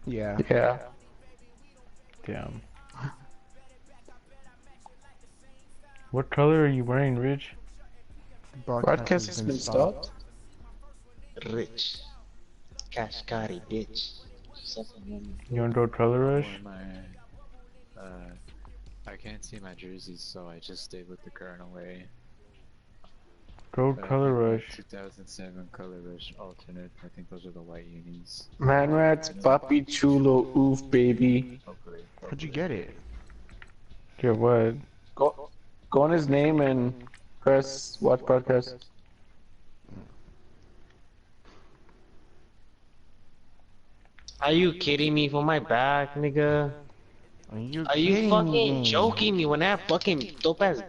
Yeah. Yeah. Damn. What color are you wearing, Rich? The broadcast Broadcast has has been been stopped. stopped. Rich. Kashkari bitch. You want to go color For rush? my, I can't see my jerseys, so I just stayed with the current way. Go But I color think my rush. 2007 Color Rush alternate, I think those are the white unis. Manrat's papi, chulo, oof, baby. Hopefully, How'd you hopefully. get it? Get what? Go, go on his name and press watch broadcast. Are you kidding me for my back, nigga? Are you Are you kidding fucking me? joking me when that fucking dope ass?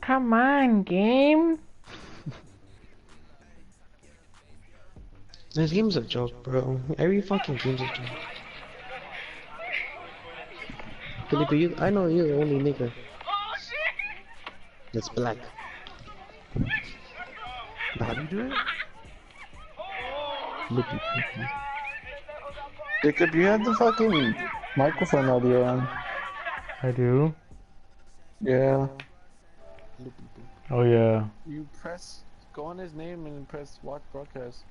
Come on, game. This game's a joke, bro. Every fucking game's a joke. Felipe, I know you're the only nigga that's black. How do you do it? Felipe. Jacob, you have the fucking microphone audio on. I do. Yeah. Oh yeah. You go on his name and press watch broadcast.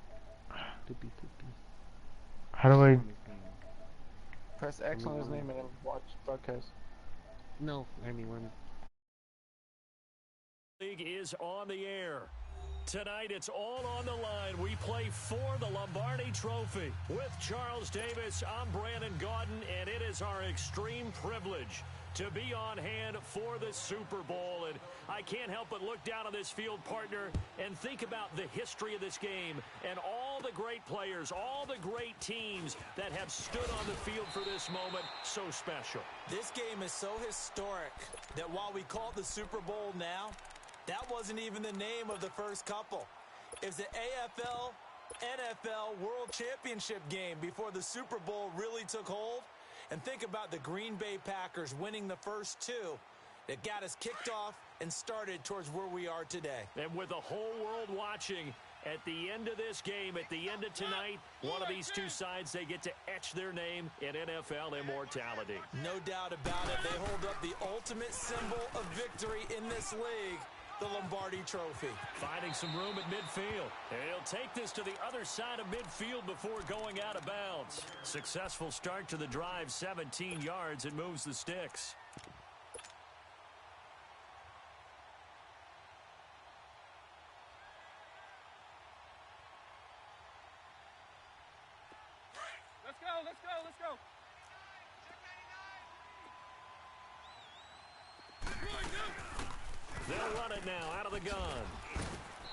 How do I? Press X on his name and then watch broadcast. No, I mean, League is on the air. Tonight, it's all on the line. We play for the Lombardi Trophy. With Charles Davis, I'm Brandon Gaudin, and it is our extreme privilege to be on hand for the Super Bowl. And I can't help but look down on this field, partner, and think about the history of this game and all the great players, all the great teams that have stood on the field for this moment. So special. This game is so historic that while we call it the Super Bowl now, that wasn't even the name of the first couple. It was the AFL, NFL World Championship game before the Super Bowl really took hold. And think about the Green Bay Packers winning the first two that got us kicked off and started towards where we are today. And with the whole world watching, at the end of this game, at the end of tonight, one of these two sides, they get to etch their name in NFL immortality. No doubt about it. They hold up the ultimate symbol of victory in this league, the Lombardi Trophy. Finding some room at midfield. And he'll take this to the other side of midfield before going out of bounds. Successful start to the drive, 17 yards. It moves the sticks. Let's go, let's go, let's go. They'll run it now out of the gun.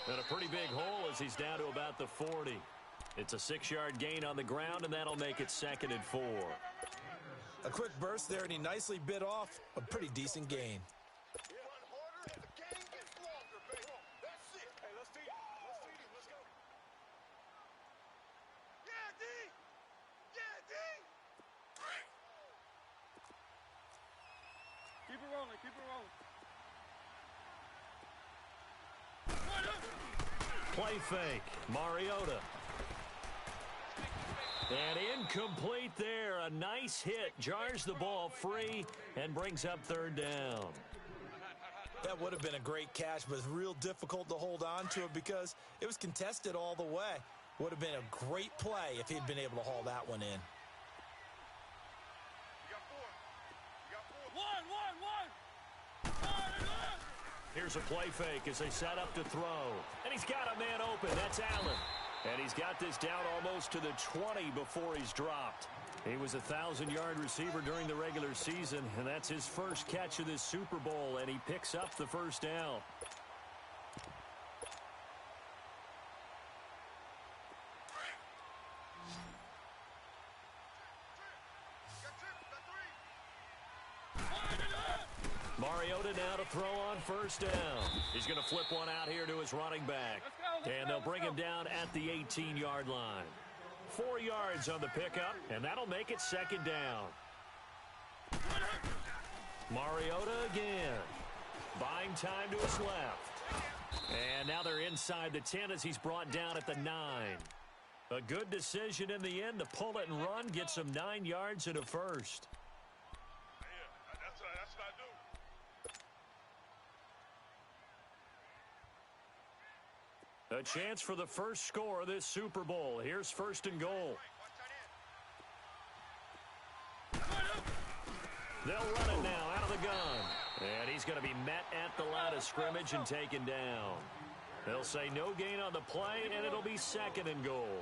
And a pretty big hole as he's down to about the 40. It's a 6-yard gain on the ground, and that'll make it 2nd and 4. A quick burst there, and he nicely bit off a pretty decent gain. Keep it rolling, keep it rolling. Play fake. Mariota. And incomplete there. A nice hit. Jars the ball free and brings up 3rd down. That would have been a great catch, but it's real difficult to hold on to it because it was contested all the way. Would have been a great play if he'd been able to haul that one in. Here's a play fake as they set up to throw. And he's got a man open. That's Allen. And he's got this down almost to the 20 before he's dropped. He was a 1,000-yard receiver during the regular season, and that's his first catch of this Super Bowl, and he picks up the 1st down. Mariota now to throw on 1st down. He's going to flip one out here to his running back. And they'll bring him down at the 18-yard line. 4 yards on the pickup, and that'll make it 2nd down. Mariota again. Buying time to his left. And now they're inside the 10 as he's brought down at the 9. A good decision in the end to pull it and run, get some 9 yards and a first. That's what I do. A chance for the first score of this Super Bowl. Here's first and goal. They'll run it now out of the gun. And he's going to be met at the line of scrimmage and taken down. They'll say no gain on the play, and it'll be second and goal.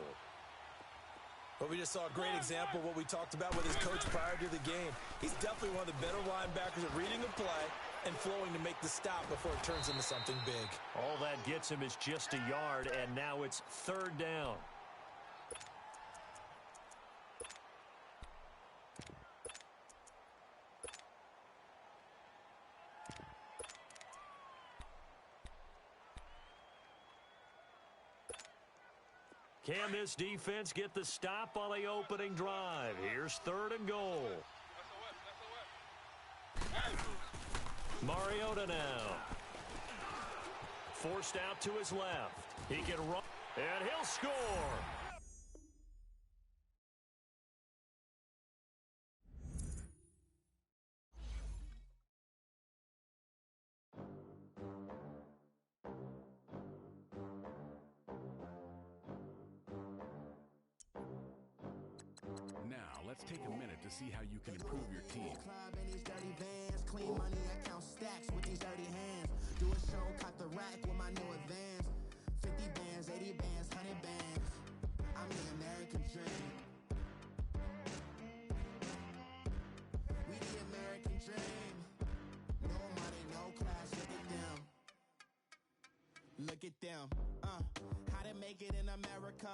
Well, we just saw a great example of what we talked about with his coach prior to the game. He's definitely one of the better linebackers at reading the play and flowing to make the stop before it turns into something big. All that gets him is just a yard, and now it's third down. Can this defense get the stop on the opening drive? Here's third and goal. Mariota now. Forced out to his left. He can run, and he'll score. Now, let's take a minute to see how you can improve your team. Club in these dirty vans, clean money, I count stacks with these dirty hands. Do a show, cut the rack with my new advance. 50 bands, 80 bands, 100 bands. I'm the American dream. We the American dream. No money, no class, look at them. Look at them, how to make it in America.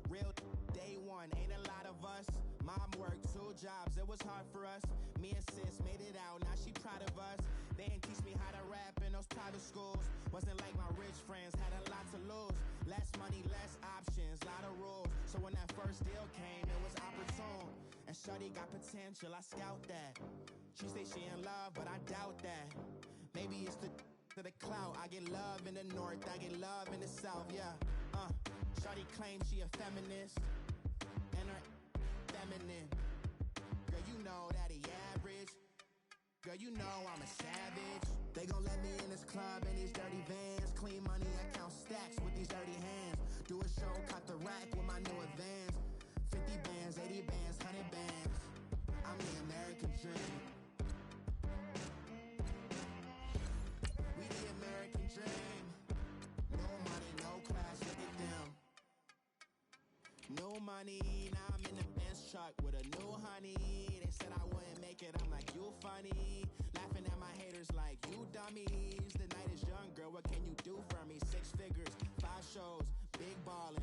Real day one, ain't a lot of us. Mom worked 2 jobs, it was hard for us. Me and sis made it out, now she proud of us. They didn't teach me how to rap in those private schools. Wasn't like my rich friends, had a lot to lose. Less money, less options, lot of rules. So when that first deal came, it was opportune. And shorty got potential, I scout that. She say she in love, but I doubt that. Maybe it's to the clout. I get love in the north, I get love in the south, yeah. Shorty claims she a feminist, and her feminine. Girl, you know that he average. Girl, you know I'm a savage. They gon' let me in this club in these dirty vans. Clean money, I count stacks with these dirty hands. Do a show, cut the rack with my new advance. 50 bands, 80 bands, 100 bands. I'm the American dream. We the American dream. No money, no class, look at them. No money, now I'm in the Benz truck with a new honey. They said I wouldn't make it, I'm like, you funny. Laughing at my haters like, you dummies. The night is young, girl, what can you do for me? 6 figures, 5 shows, big ballin'.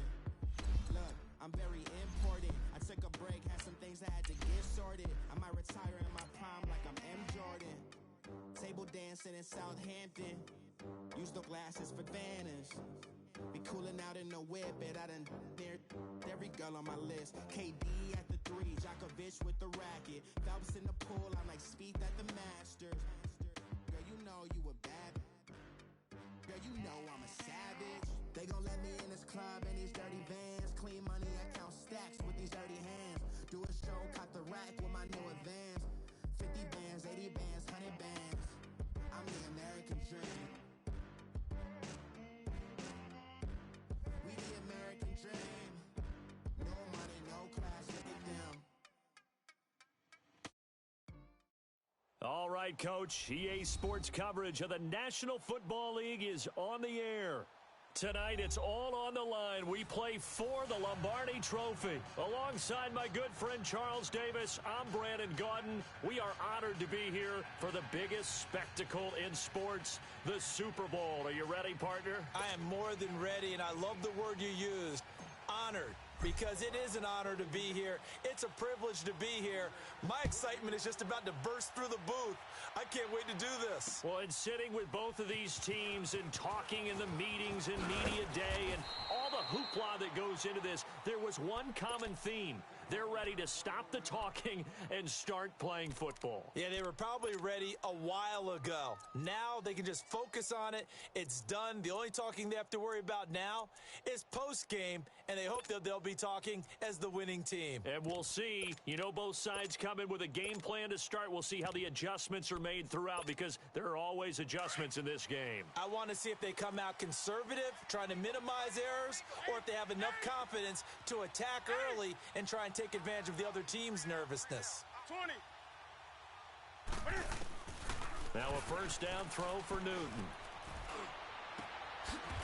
Look, I'm very important. I took a break, had some things I had to get sorted. I might retire in my prime like I'm M. Jordan. Table dancing in Southampton. Use the glasses for Vanish. Be coolin' out in the whip, and I done there every girl on my list. KD at the 3, Djokovic with the racket. Phelps in the pool, I'm like Speed at the Masters. Girl, you know you a bad. Girl, you know I'm a savage. They gon' let me in this club in these dirty vans. Clean money, I count stacks with these dirty hands. Do a show, cut the rack with my new advance. 50 bands, 80 bands, 100 bands. I'm the American dream. We the American dream. No money, no class, look at them. All right, Coach. EA Sports coverage of the National Football League is on the air. Tonight, it's all on the line. We play for the Lombardi Trophy. Alongside my good friend Charles Davis, I'm Brandon Gaudin. We are honored to be here for the biggest spectacle in sports, the Super Bowl. Are you ready, partner? I am more than ready, and I love the word you used, honored, because it is an honor to be here. It's a privilege to be here. My excitement is just about to burst through the booth. I can't wait to do this. Well, and sitting with both of these teams and talking in the meetings and media day and all the hoopla that that goes into this, there was one common theme. They're ready to stop the talking and start playing football. Yeah, they were probably ready a while ago. Now they can just focus on it. It's done. The only talking they have to worry about now is post-game, and they hope that they'll be talking as the winning team. And we'll see. You know, both sides come in with a game plan to start. We'll see how the adjustments are made throughout, because there are always adjustments in this game. I want to see if they come out conservative, trying to minimize errors, or if they have enough confidence to attack early and try and take advantage of the other team's nervousness. 20. Now a first down throw for Newton.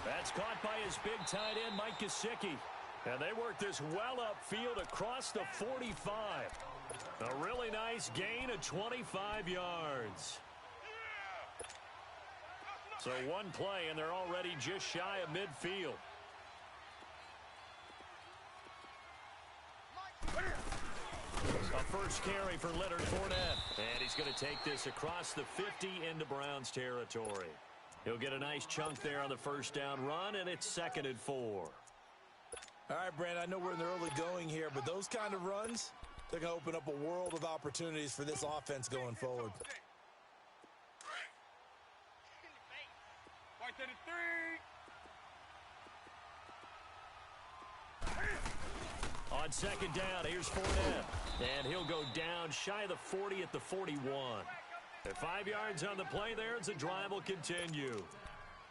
That's caught by his big tight end, Mike Gesicki. And they work this well upfield across the 45. A really nice gain of 25 yards. So one play, and they're already just shy of midfield. A first carry for Leonard Fournette. And he's going to take this across the 50 into Browns territory. He'll get a nice chunk there on the first down run, and it's 2nd and 4. All right, Brandon, I know we're in the early going here, but those kind of runs, they're going to open up a world of opportunities for this offense going forward. Right to the 3. On second down, here's Fournette. And he'll go down shy of the 40 at the 41. At 5 yards on the play there, as the drive will continue.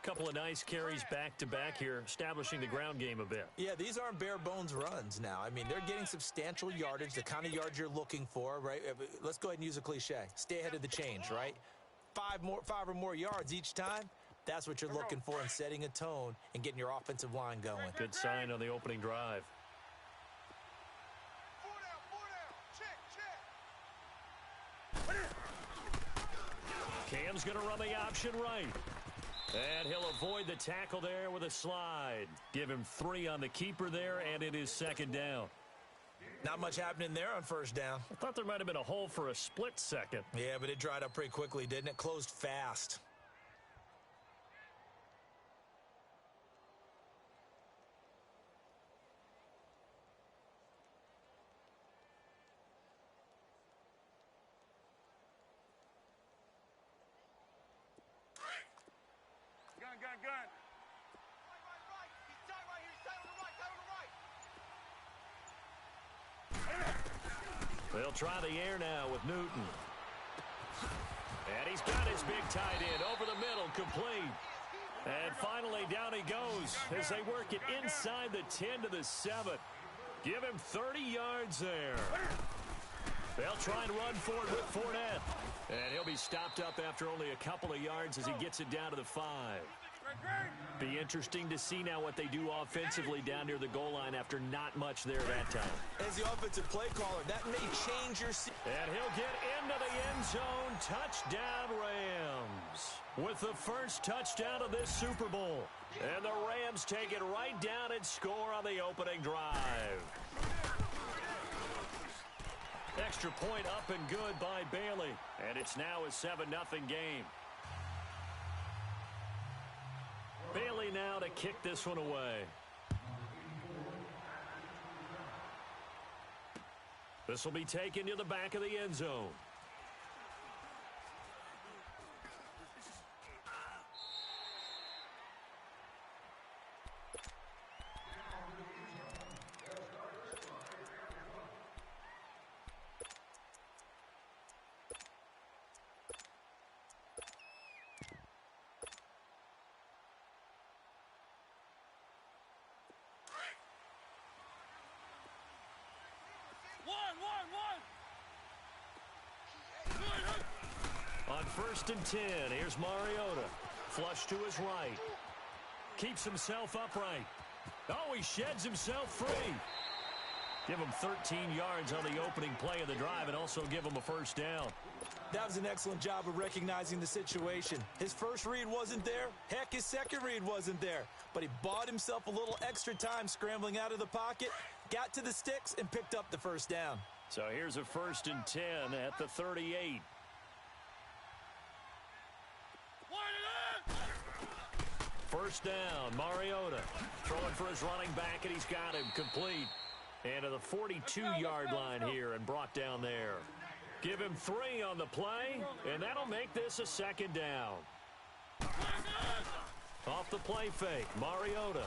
Couple of nice carries back-to-back here, establishing the ground game a bit. Yeah, these aren't bare-bones runs now. I mean, they're getting substantial yardage, the kind of yards you're looking for, right? Let's go ahead and use a cliche. Stay ahead of the change, right? 5 or more yards each time. That's what you're looking for in setting a tone and getting your offensive line going. Good sign on the opening drive. 4 down, 4 down. Check. Cam's going to run the option right. And he'll avoid the tackle there with a slide. Give him 3 on the keeper there, and it is 2nd down. Not much happening there on first down. I thought there might have been a hole for a split second. Yeah, but it dried up pretty quickly, didn't it? Closed fast. Gun. They'll try the air now with Newton. And he's got his big tight end over the middle, complete. And finally down he goes as they work it inside the 10 to the 7. Give him 30 yards there. They'll try and run forward with Fournette. And he'll be stopped up after only a couple of yards as he gets it down to the 5. Be interesting to see now what they do offensively down near the goal line after not much there that time. As the offensive play caller, that may change your... And he'll get into the end zone. Touchdown, Rams. With the first touchdown of this Super Bowl. And the Rams take it right down and score on the opening drive. Extra point up and good by Bailey. And it's now a 7-0 game. Bailey now to kick this one away. This will be taken to the back of the end zone. On 1st and 10, here's Mariota. Flush to his right. Keeps himself upright. Oh, he sheds himself free. Give him 13 yards on the opening play of the drive and also give him a first down. That was an excellent job of recognizing the situation. His first read wasn't there. Heck, his second read wasn't there. But he bought himself a little extra time scrambling out of the pocket, got to the sticks, and picked up the first down. So here's a 1st and 10 at the 38. first down. Mariota throwing for his running back, and he's got him complete. And to the 42-yard line here and brought down there. Give him 3 on the play, and that'll make this a second down. Off the play fake, Mariota.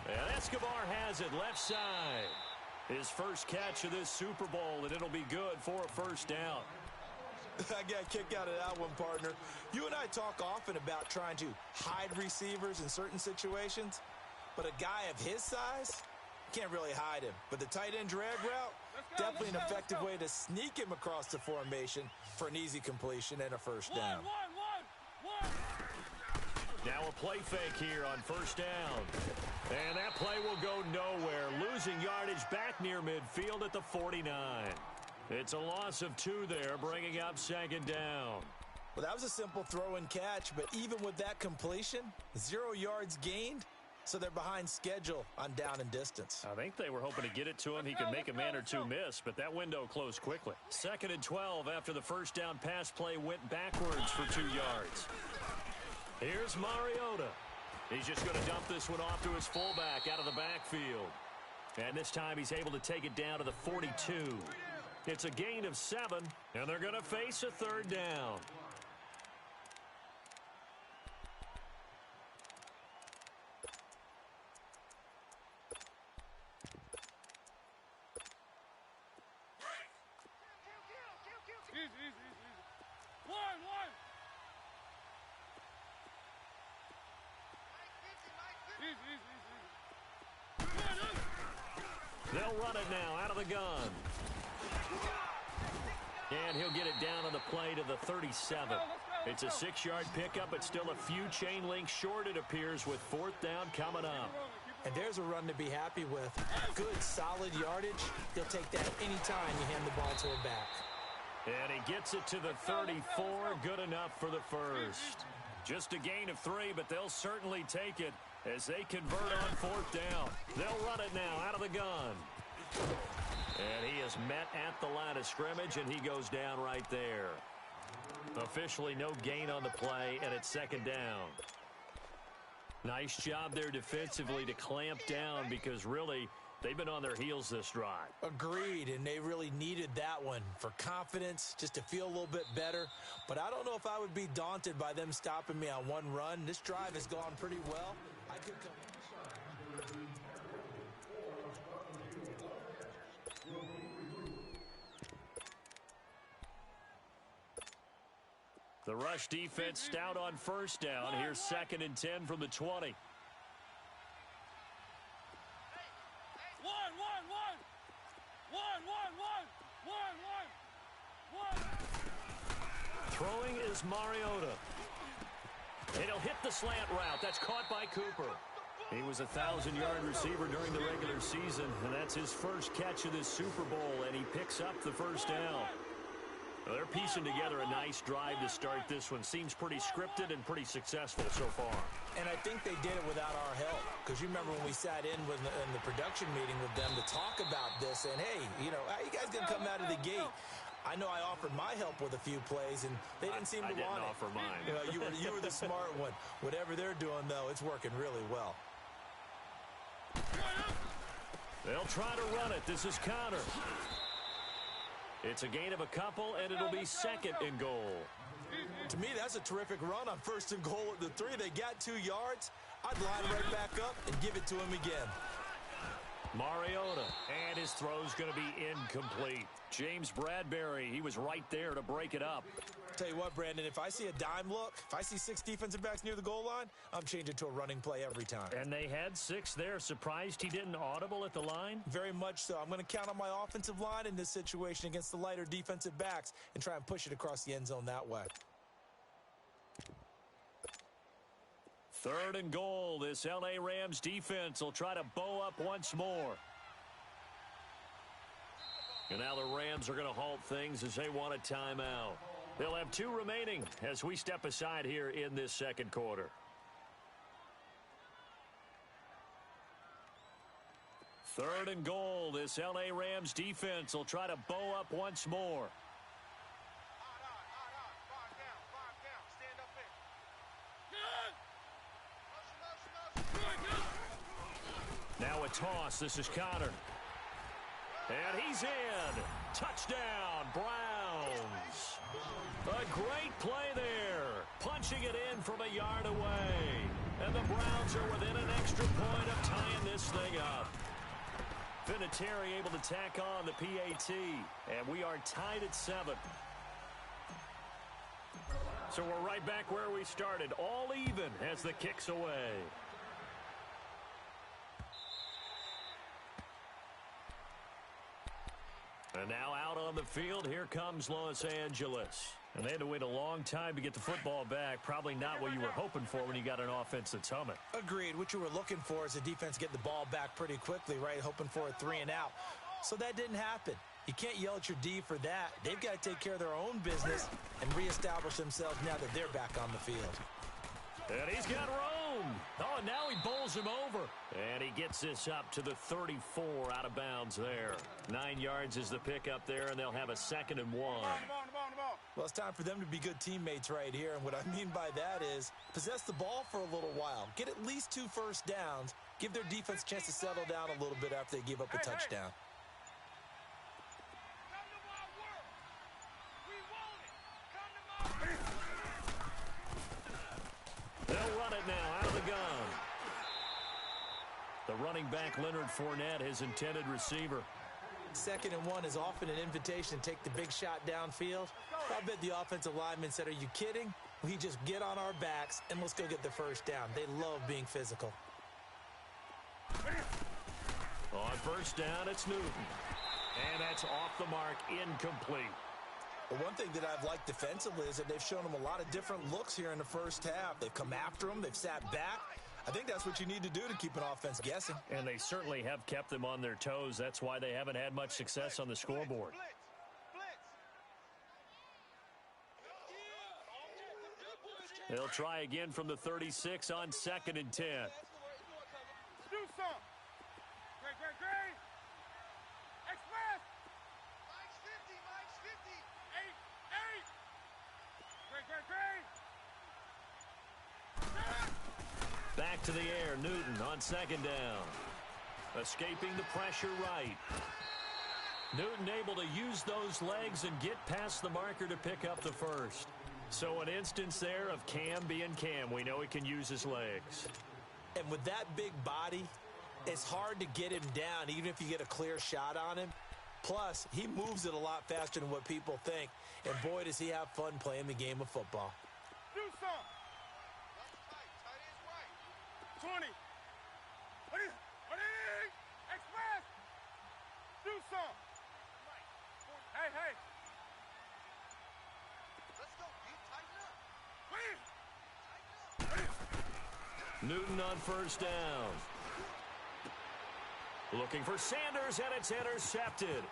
And Escobar has it left side. His first catch of this Super Bowl, and it'll be good for a first down. I got a kick out of that one, partner. You and I talk often about trying to hide receivers in certain situations, but a guy of his size can't really hide him. But the tight end drag route, definitely an effective way to sneak him across the formation for an easy completion and a first down. Now a play fake here on first down. And that play will go nowhere. Losing yardage back near midfield at the 49. It's a loss of 2 there, bringing up second down. Well, that was a simple throw and catch, but even with that completion, 0 yards gained, so they're behind schedule on down and distance. I think they were hoping to get it to him. He could make a man or 2 miss, but that window closed quickly. 2nd and 12 after the first down pass play went backwards for 2 yards. Here's Mariota. He's just going to dump this one off to his fullback out of the backfield. And this time he's able to take it down to the 42. It's a gain of 7, and they're going to face a third down. Easy. One. Easy. They'll run it now out of the gun. And he'll get it down on the play to the 37. It's a 6-yard pickup, but still a few chain links short, it appears, with 4th down coming up. And there's a run to be happy with. Good, solid yardage. He'll take that anytime you hand the ball to him back. And he gets it to the 34. Good enough for the first. Just a gain of 3, but they'll certainly take it as they convert on 4th down. They'll run it now out of the gun. And he is met at the line of scrimmage, and he goes down right there. Officially no gain on the play, and it's 2nd down. Nice job there defensively to clamp down because really they've been on their heels this drive. Agreed, and they really needed that one for confidence, just to feel a little bit better. But I don't know if I would be daunted by them stopping me on one run. This drive has gone pretty well. I could come. The rush defense stout on first down. Here's 2nd and 10 from the 20. Throwing is Mariota. And he'll hit the slant route. That's caught by Cooper. He was a 1,000-yard receiver during the regular season, and that's his first catch of this Super Bowl, and he picks up the first down. Well, they're piecing together a nice drive to start this one. Seems pretty scripted and pretty successful so far. And I think they did it without our help. Because you remember when we sat in the production meeting with them to talk about this, and, hey, you know, how you guys going to come out of the gate? I know I offered my help with a few plays, and they didn't seem to want it. I didn't offer mine. You know, you were the smart one. Whatever they're doing, though, it's working really well. They'll try to run it. This is counter. It's a gain of a couple, and it'll be 2nd and goal. To me, that's a terrific run on 1st and goal at the 3. They got 2 yards. I'd line right back up and give it to him again. Mariota, and his throw's going to be incomplete. James Bradbury, he was right there to break it up. Tell you what, Brandon, if I see a dime look, if I see 6 defensive backs near the goal line, I'm changing to a running play every time. And they had 6 there. Surprised he didn't audible at the line? Very much so. I'm going to count on my offensive line in this situation against the lighter defensive backs and try and push it across the end zone that way. 3rd and goal. This L.A. Rams defense will try to bow up once more. And now the Rams are going to halt things as they want a timeout. They'll have 2 remaining as we step aside here in this 2nd quarter. 3rd and goal. This L.A. Rams defense will try to bow up once more. Five down. Stand up there. toss. This is Connor. And he's in. Touchdown, Browns. A great play there. Punching it in from a yard away. And the Browns are within an extra point of tying this thing up. Vinatieri able to tack on the PAT. And we are tied at 7. So we're right back where we started. All even as the kick's away. And now out on the field, here comes Los Angeles. And they had to wait a long time to get the football back. Probably not what you were hoping for when you got an offense that's humming. Agreed. What you were looking for is the defense get the ball back pretty quickly, right? Hoping for a 3 and out. So that didn't happen. You can't yell at your D for that. They've got to take care of their own business and reestablish themselves now that they're back on the field. And he's got room. Oh, and now he bowls him over. And he gets this up to the 34 out of bounds there. 9 yards is the pickup there, and they'll have a 2nd and 1. Well, it's time for them to be good teammates right here. And what I mean by that is possess the ball for a little while. Get at least 2 first downs. Give their defense a chance to settle down a little bit after they give up a touchdown. They'll run it now out of the gun. The running back, Leonard Fournette, his intended receiver. 2nd and 1 is often an invitation to take the big shot downfield. I bet the offensive lineman said, are you kidding? We just get on our backs and let's go get the first down. They love being physical. On first down, it's Newton. And that's off the mark, incomplete. Well, one thing that I've liked defensively is that they've shown them a lot of different looks here in the first half. They've come after them. They've sat back. I think that's what you need to do to keep an offense guessing. And they certainly have kept them on their toes. That's why they haven't had much success on the scoreboard. They'll try again from the 36 on 2nd and 10. Do some. Great. Express. Mike's 50. 8. Great. Back to the air, Newton on 2nd down. Escaping the pressure right. Newton able to use those legs and get past the marker to pick up the first. So an instance there of Cam being Cam. We know he can use his legs. And with that big body, it's hard to get him down, even if you get a clear shot on him. Plus, he moves it a lot faster than what people think. And boy, does he have fun playing the game of football. Do some. 20. Express. Do some. Hey. Let's go. Tighten up. Newton on first down. Looking for Sanders, and it's intercepted.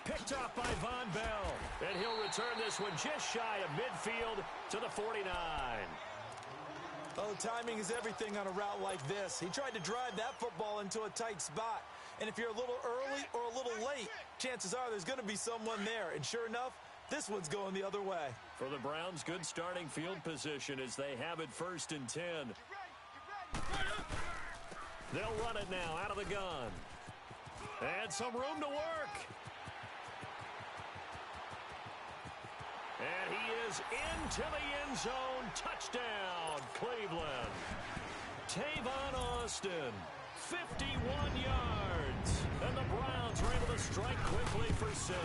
Picked off by Von Bell. And he'll return this one just shy of midfield to the 49. Oh, timing is everything on a route like this. He tried to drive that football into a tight spot. And if you're a little early or a little late, chances are there's going to be someone there. And sure enough, this one's going the other way. For the Browns, good starting field position as they have it 1st and 10. They'll run it now out of the gun. And some room to work. And he is into the end zone. Touchdown, Cleveland. Tavon Austin, 51 yards. And the Browns are able to strike quickly for 6.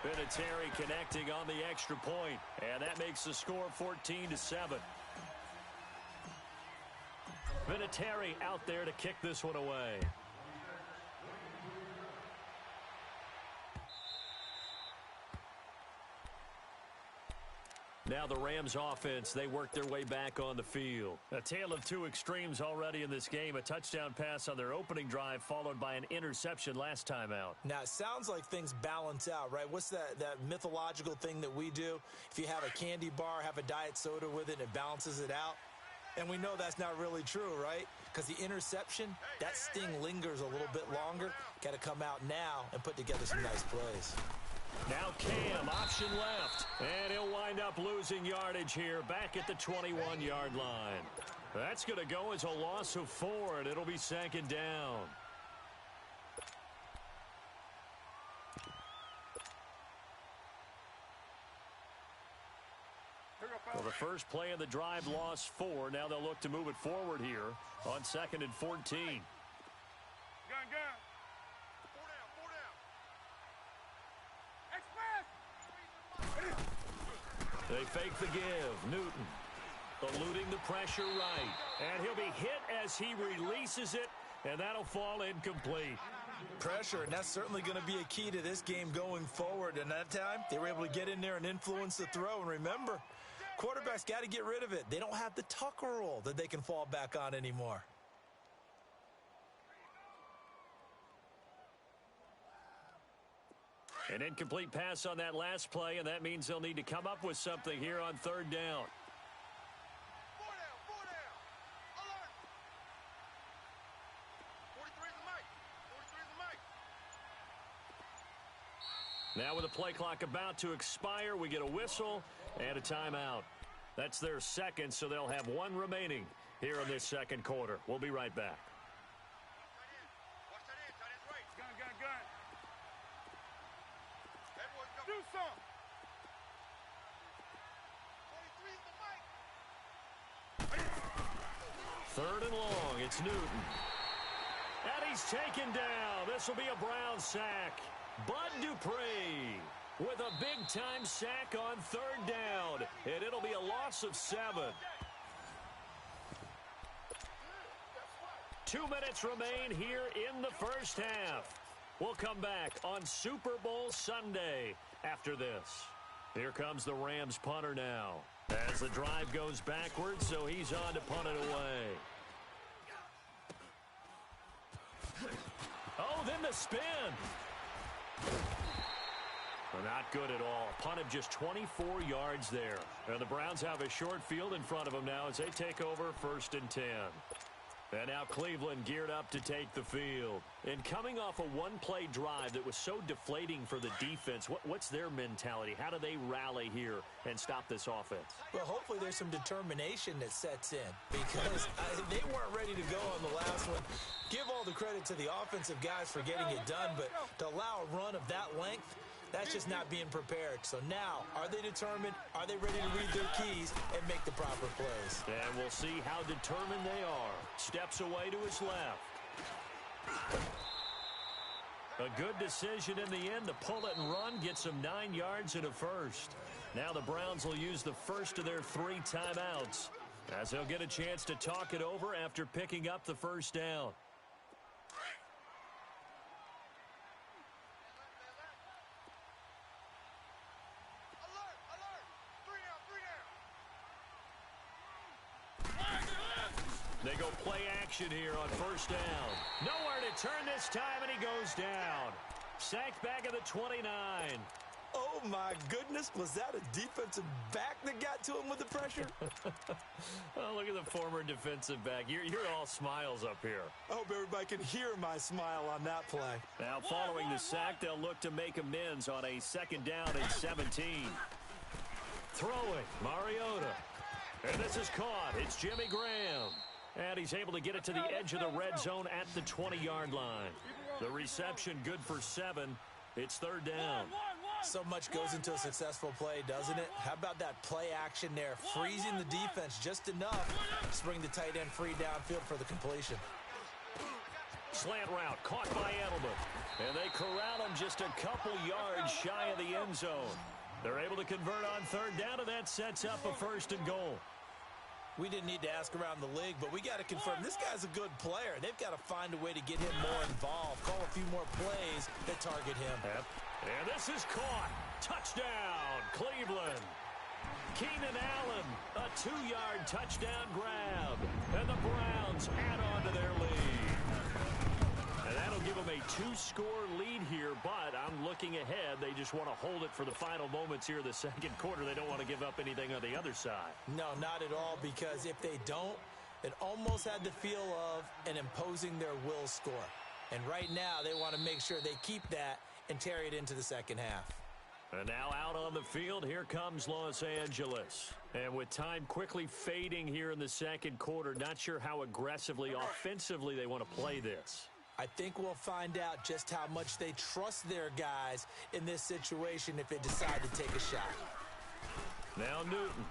Vinatieri connecting on the extra point. And that makes the score 14-7. Vinatieri out there to kick this one away. Now the Rams offense, they work their way back on the field. A tale of 2 extremes already in this game. A touchdown pass on their opening drive followed by an interception last time out. Now, it sounds like things balance out, right? What's that mythological thing that we do? If you have a candy bar, have a diet soda with it, and it balances it out. And we know that's not really true, right? Because the interception, that sting lingers a little bit longer. Got to come out now and put together some nice plays. Now Cam, option left. And he'll wind up losing yardage here back at the 21-yard line. That's going to go as a loss of 4, and it'll be second down. Well, the first play of the drive lost 4. Now they'll look to move it forward here on 2nd and 14. Gun. 4 down. Express. They fake the give. Newton eluding the pressure right. And he'll be hit as he releases it, and that'll fall incomplete. Pressure, and that's certainly going to be a key to this game going forward. And that time, they were able to get in there and influence the throw. And remember, quarterbacks got to get rid of it. They don't have the Tucker rule that they can fall back on anymore. An incomplete pass on that last play, and that means they'll need to come up with something here on 3rd down. 4 down. Alert. 43 is the mic. 43 is the mic. Now with the play clock about to expire, we get a whistle and a timeout. That's their second, so they'll have 1 remaining here in this second quarter. We'll be right back. Watch that in. Tight end's right. Gun. Everyone go. Do something. 43 is the mic. 3rd and long. It's Newton. And he's taken down. This will be a Brown sack. Bud Dupree with a big-time sack on 3rd down. And it'll be a loss of 7. 2 minutes remain here in the first half. We'll come back on Super Bowl Sunday after this. Here comes the Rams punter now as the drive goes backwards, so he's on to punt it away. Oh, then the spin. Well, not good at all. Punt of just 24 yards there. And the Browns have a short field in front of them now as they take over 1st and 10. And now Cleveland geared up to take the field. And coming off a one-play drive that was so deflating for the defense, what's their mentality? How do they rally here and stop this offense? Well, hopefully there's some determination that sets in because they weren't ready to go on the last one. Give all the credit to the offensive guys for getting it done, but to allow a run of that length, that's just not being prepared. So now, are they determined? Are they ready to read their keys and make the proper plays? And we'll see how determined they are. Steps away to his left. A good decision in the end to pull it and run, get some 9 yards and a first. Now the Browns will use the first of their 3 timeouts as they'll get a chance to talk it over after picking up the first down. They go play action here on 1st down. Nowhere to turn this time, and he goes down. Sacked back at the 29. Oh, my goodness. Was that a defensive back that got to him with the pressure? Oh, look at the former defensive back. You're all smiles up here. I hope everybody can hear my smile on that play. Now, following the sack, they'll look to make amends on a 2nd down and 17. Throwing, Mariota. And this is caught. It's Jimmy Graham. And he's able to get it to the edge of the red zone at the 20-yard line. The reception good for 7. It's 3rd down. So much goes into a successful play, doesn't it? How about that play action there? Freezing the defense just enough to bring the tight end free downfield for the completion. Slant route caught by Edelman. And they corral him just a couple yards shy of the end zone. They're able to convert on 3rd down, and that sets up a 1st and goal. We didn't need to ask around the league, but we got to confirm this guy's a good player. They've got to find a way to get him more involved, call a few more plays that target him. Yep. And this is caught. Touchdown, Cleveland. Keenan Allen, a 2-yard touchdown grab. And the Browns add on to their lead. And that'll give them a 2-score lead here, but I'm looking ahead. They just want to hold it for the final moments here of the second quarter. They don't want to give up anything on the other side. No, not at all, because if they don't, it almost had the feel of an imposing their will score. And right now, they want to make sure they keep that and carry it into the second half. And now out on the field, here comes Los Angeles. And with time quickly fading here in the second quarter, not sure how aggressively, offensively they want to play this. I think we'll find out just how much they trust their guys in this situation if they decide to take a shot. Now Newton.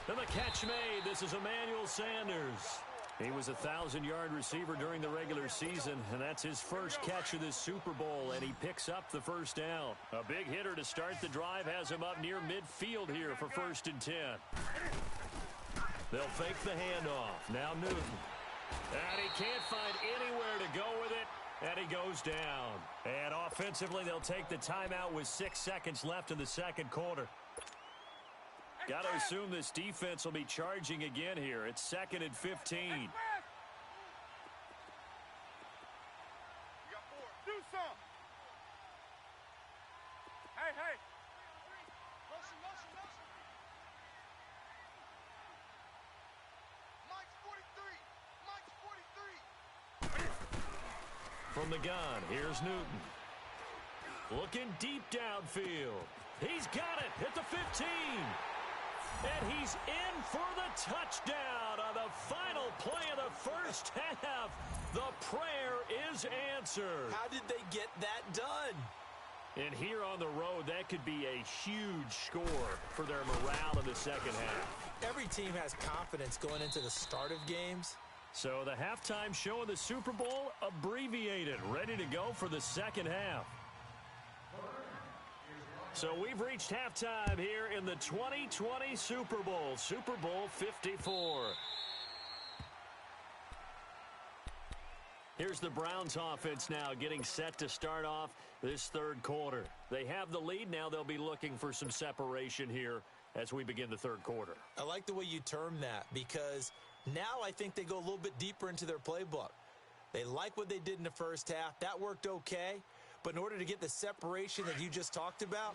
And the catch made. This is Emmanuel Sanders. He was a 1,000-yard receiver during the regular season, and that's his first catch of this Super Bowl, and he picks up the first down. A big hitter to start the drive has him up near midfield here for 1st and 10. They'll fake the handoff. Now Newton. And he can't find anywhere to go with it, and he goes down. And offensively, they'll take the timeout with 6 seconds left in the second quarter. Got to assume this defense will be charging again here. It's 2nd and 15. You got 4. Do some. Hey. Motion. Mike's 43. From the gun, here's Newton. Looking deep downfield. He's got it at the 15. And he's in for the touchdown on the final play of the first half. The prayer is answered. How did they get that done? And here on the road, that could be a huge score for their morale in the second half. Every team has confidence going into the start of games. So the halftime show of the Super Bowl abbreviated, ready to go for the second half. So we've reached halftime here in the 2020 Super Bowl, Super Bowl 54. Here's the Browns offense now getting set to start off this third quarter. They have the lead. Now they'll be looking for some separation here as we begin the third quarter. I like the way you term that because now I think they go a little bit deeper into their playbook. They like what they did in the first half. That worked okay. But in order to get the separation that you just talked about,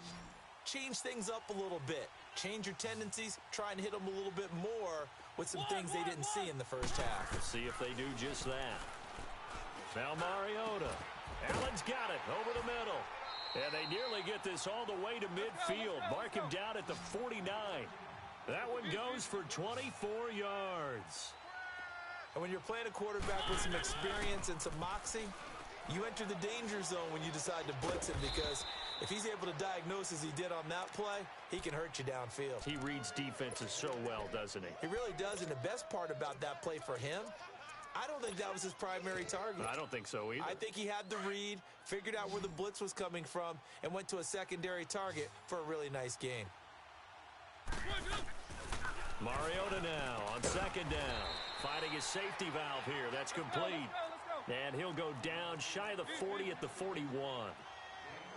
change things up a little bit. Change your tendencies. Try and hit them a little bit more with some things they didn't see in the first half. We'll see if they do just that. Now Mariota. Allen's got it over the middle. And they nearly get this all the way to midfield. Mark him down at the 49. That one goes for 24 yards. And when you're playing a quarterback with some experience and some moxie, you enter the danger zone when you decide to blitz him because if he's able to diagnose as he did on that play, he can hurt you downfield. He reads defenses so well, doesn't he? He really does, and the best part about that play for him, I don't think that was his primary target. I don't think so either. I think he had the read, figured out where the blitz was coming from, and went to a secondary target for a really nice gain. Mariota now on second down. Finding his safety valve here. That's complete. And he'll go down shy of the 40 at the 41.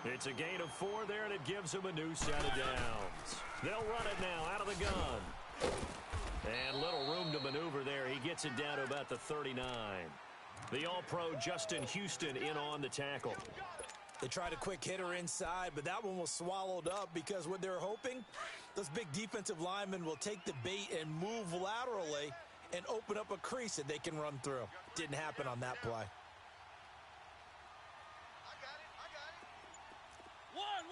It's a gain of 4 there, and it gives him a new set of downs. They'll run it now out of the gun. And little room to maneuver there. He gets it down to about the 39. The All-Pro Justin Houston in on the tackle. They tried a quick hitter inside, but that one was swallowed up because what they're hoping, those big defensive linemen will take the bait and move laterally and open up a crease that they can run through. Didn't happen on that play. One.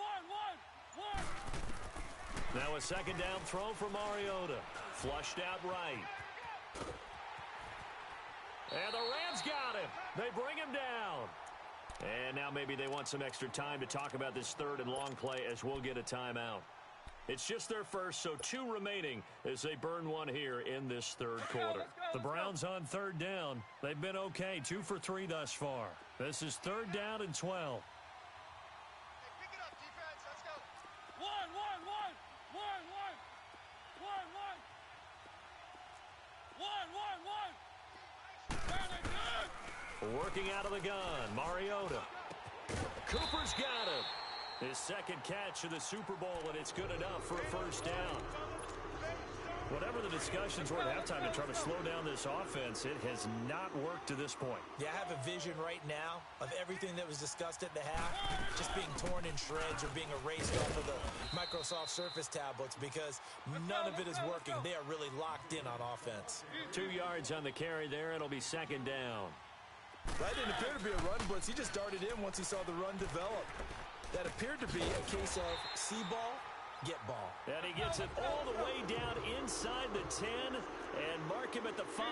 Now a second down throw for Mariota. Flushed out right. And the Rams got him. They bring him down. And now maybe they want some extra time to talk about this third and long play as we'll get a timeout. It's just their first, so 2 remaining as they burn one here in this third quarter. The Browns on third down. They've been okay, 2 for 3 thus far. This is 3rd down and 12. Pick it up, defense. Let's go. One. Working out of the gun, Mariota. Cooper's got him. His second catch of the Super Bowl, and it's good enough for a first down. Whatever the discussions were at halftime to try to slow down this offense, it has not worked to this point. Yeah, I have a vision right now of everything that was discussed at the half just being torn in shreds or being erased off of the Microsoft Surface tablets because none of it is working. They are really locked in on offense. 2 yards on the carry there. It'll be second down. That didn't appear to be a run blitz. He just darted in once he saw the run develop. That appeared to be a case of see ball, get ball. And he gets it all the way down inside the 10 and mark him at the 5.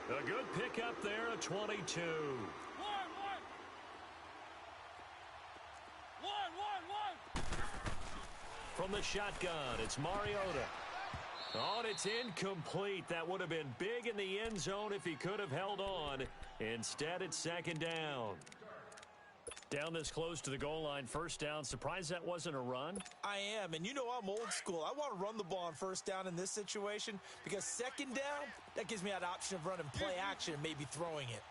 A good pickup there, a 22. From the shotgun, it's Mariota. Oh, and it's incomplete. That would have been big in the end zone if he could have held on. Instead, it's second down. Down this close to the goal line, first down. Surprised that wasn't a run? I am, and you know I'm old school. I want to run the ball on first down in this situation because second down, that gives me that option of running play action and maybe throwing it.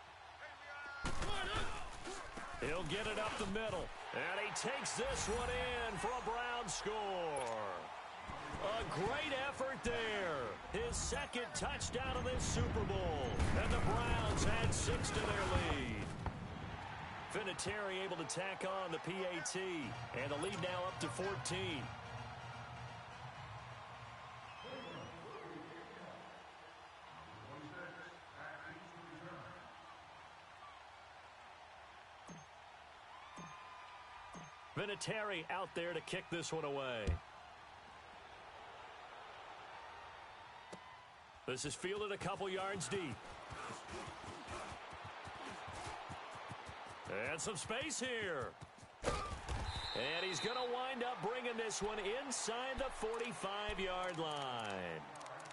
He'll get it up the middle, and he takes this one in for a Brown score. A great effort there. His second touchdown of this Super Bowl, and the Browns add 6 to their lead. Vinatieri able to tack on the PAT, and the lead now up to 14. Vinatieri out there to kick this one away. This is fielded a couple yards deep. And some space here. And he's going to wind up bringing this one inside the 45-yard line.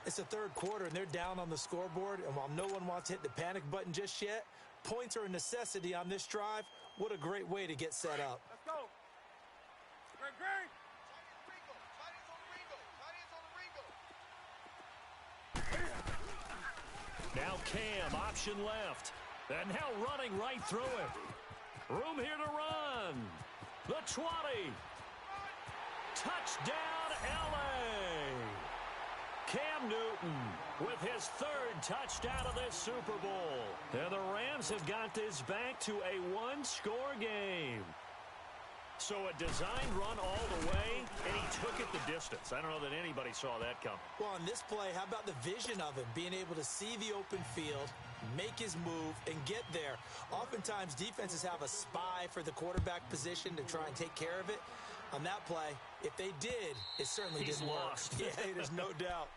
It's the third quarter, and they're down on the scoreboard. And while no one wants to hit the panic button just yet, points are a necessity on this drive. What a great way to get set up. Let's go. Great. Now Cam, option left. And now running right through it. Room here to run. The 20. Touchdown, L.A. Cam Newton with his third touchdown of this Super Bowl. And the Rams have got this back to a one-score game. So a designed run all the way, and he took it the distance. I don't know that anybody saw that coming. Well, on this play, how about the vision of him, being able to see the open field, make his move, and get there. Oftentimes, defenses have a spy for the quarterback position to try and take care of it. On that play, if they did, it certainly didn't lost. work. Yeah, there's no doubt.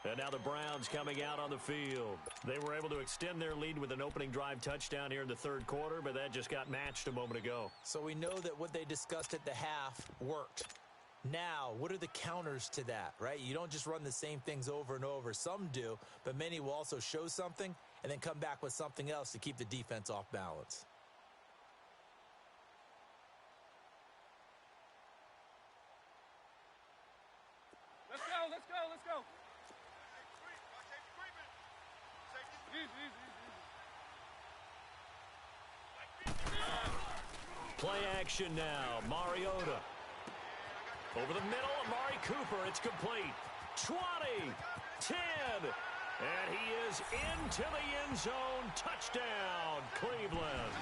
And now the Browns coming out on the field. They were able to extend their lead with an opening drive touchdown here in the third quarter, but that just got matched a moment ago. So we know that what they discussed at the half worked. Now, what are the counters to that, right? You don't just run the same things over and over. Some do, but many will also show something and then come back with something else to keep the defense off balance. Let's go. Play action now. Mariota. Over the middle, Amari Cooper. It's complete. 20, 10, and he is into the end zone. Touchdown, Cleveland.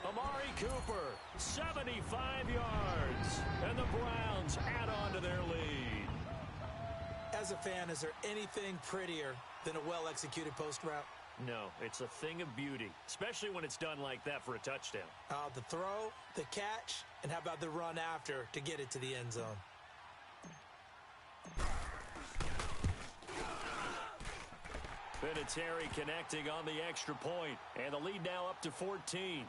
Amari Cooper, 75 yards, and the Browns add on to their lead. As a fan, is there anything prettier than a well-executed post route? No, it's a thing of beauty, especially when it's done like that for a touchdown. The throw, the catch, and how about the run after to get it to the end zone? Vinatieri connecting on the extra point, and the lead now up to 14.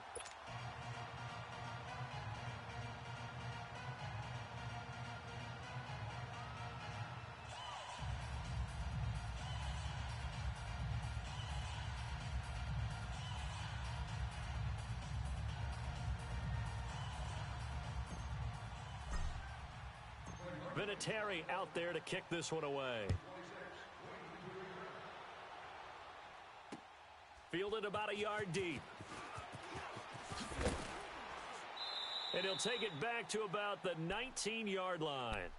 Vinatieri out there to kick this one away. Fielded about a yard deep. And he'll take it back to about the 19-yard line.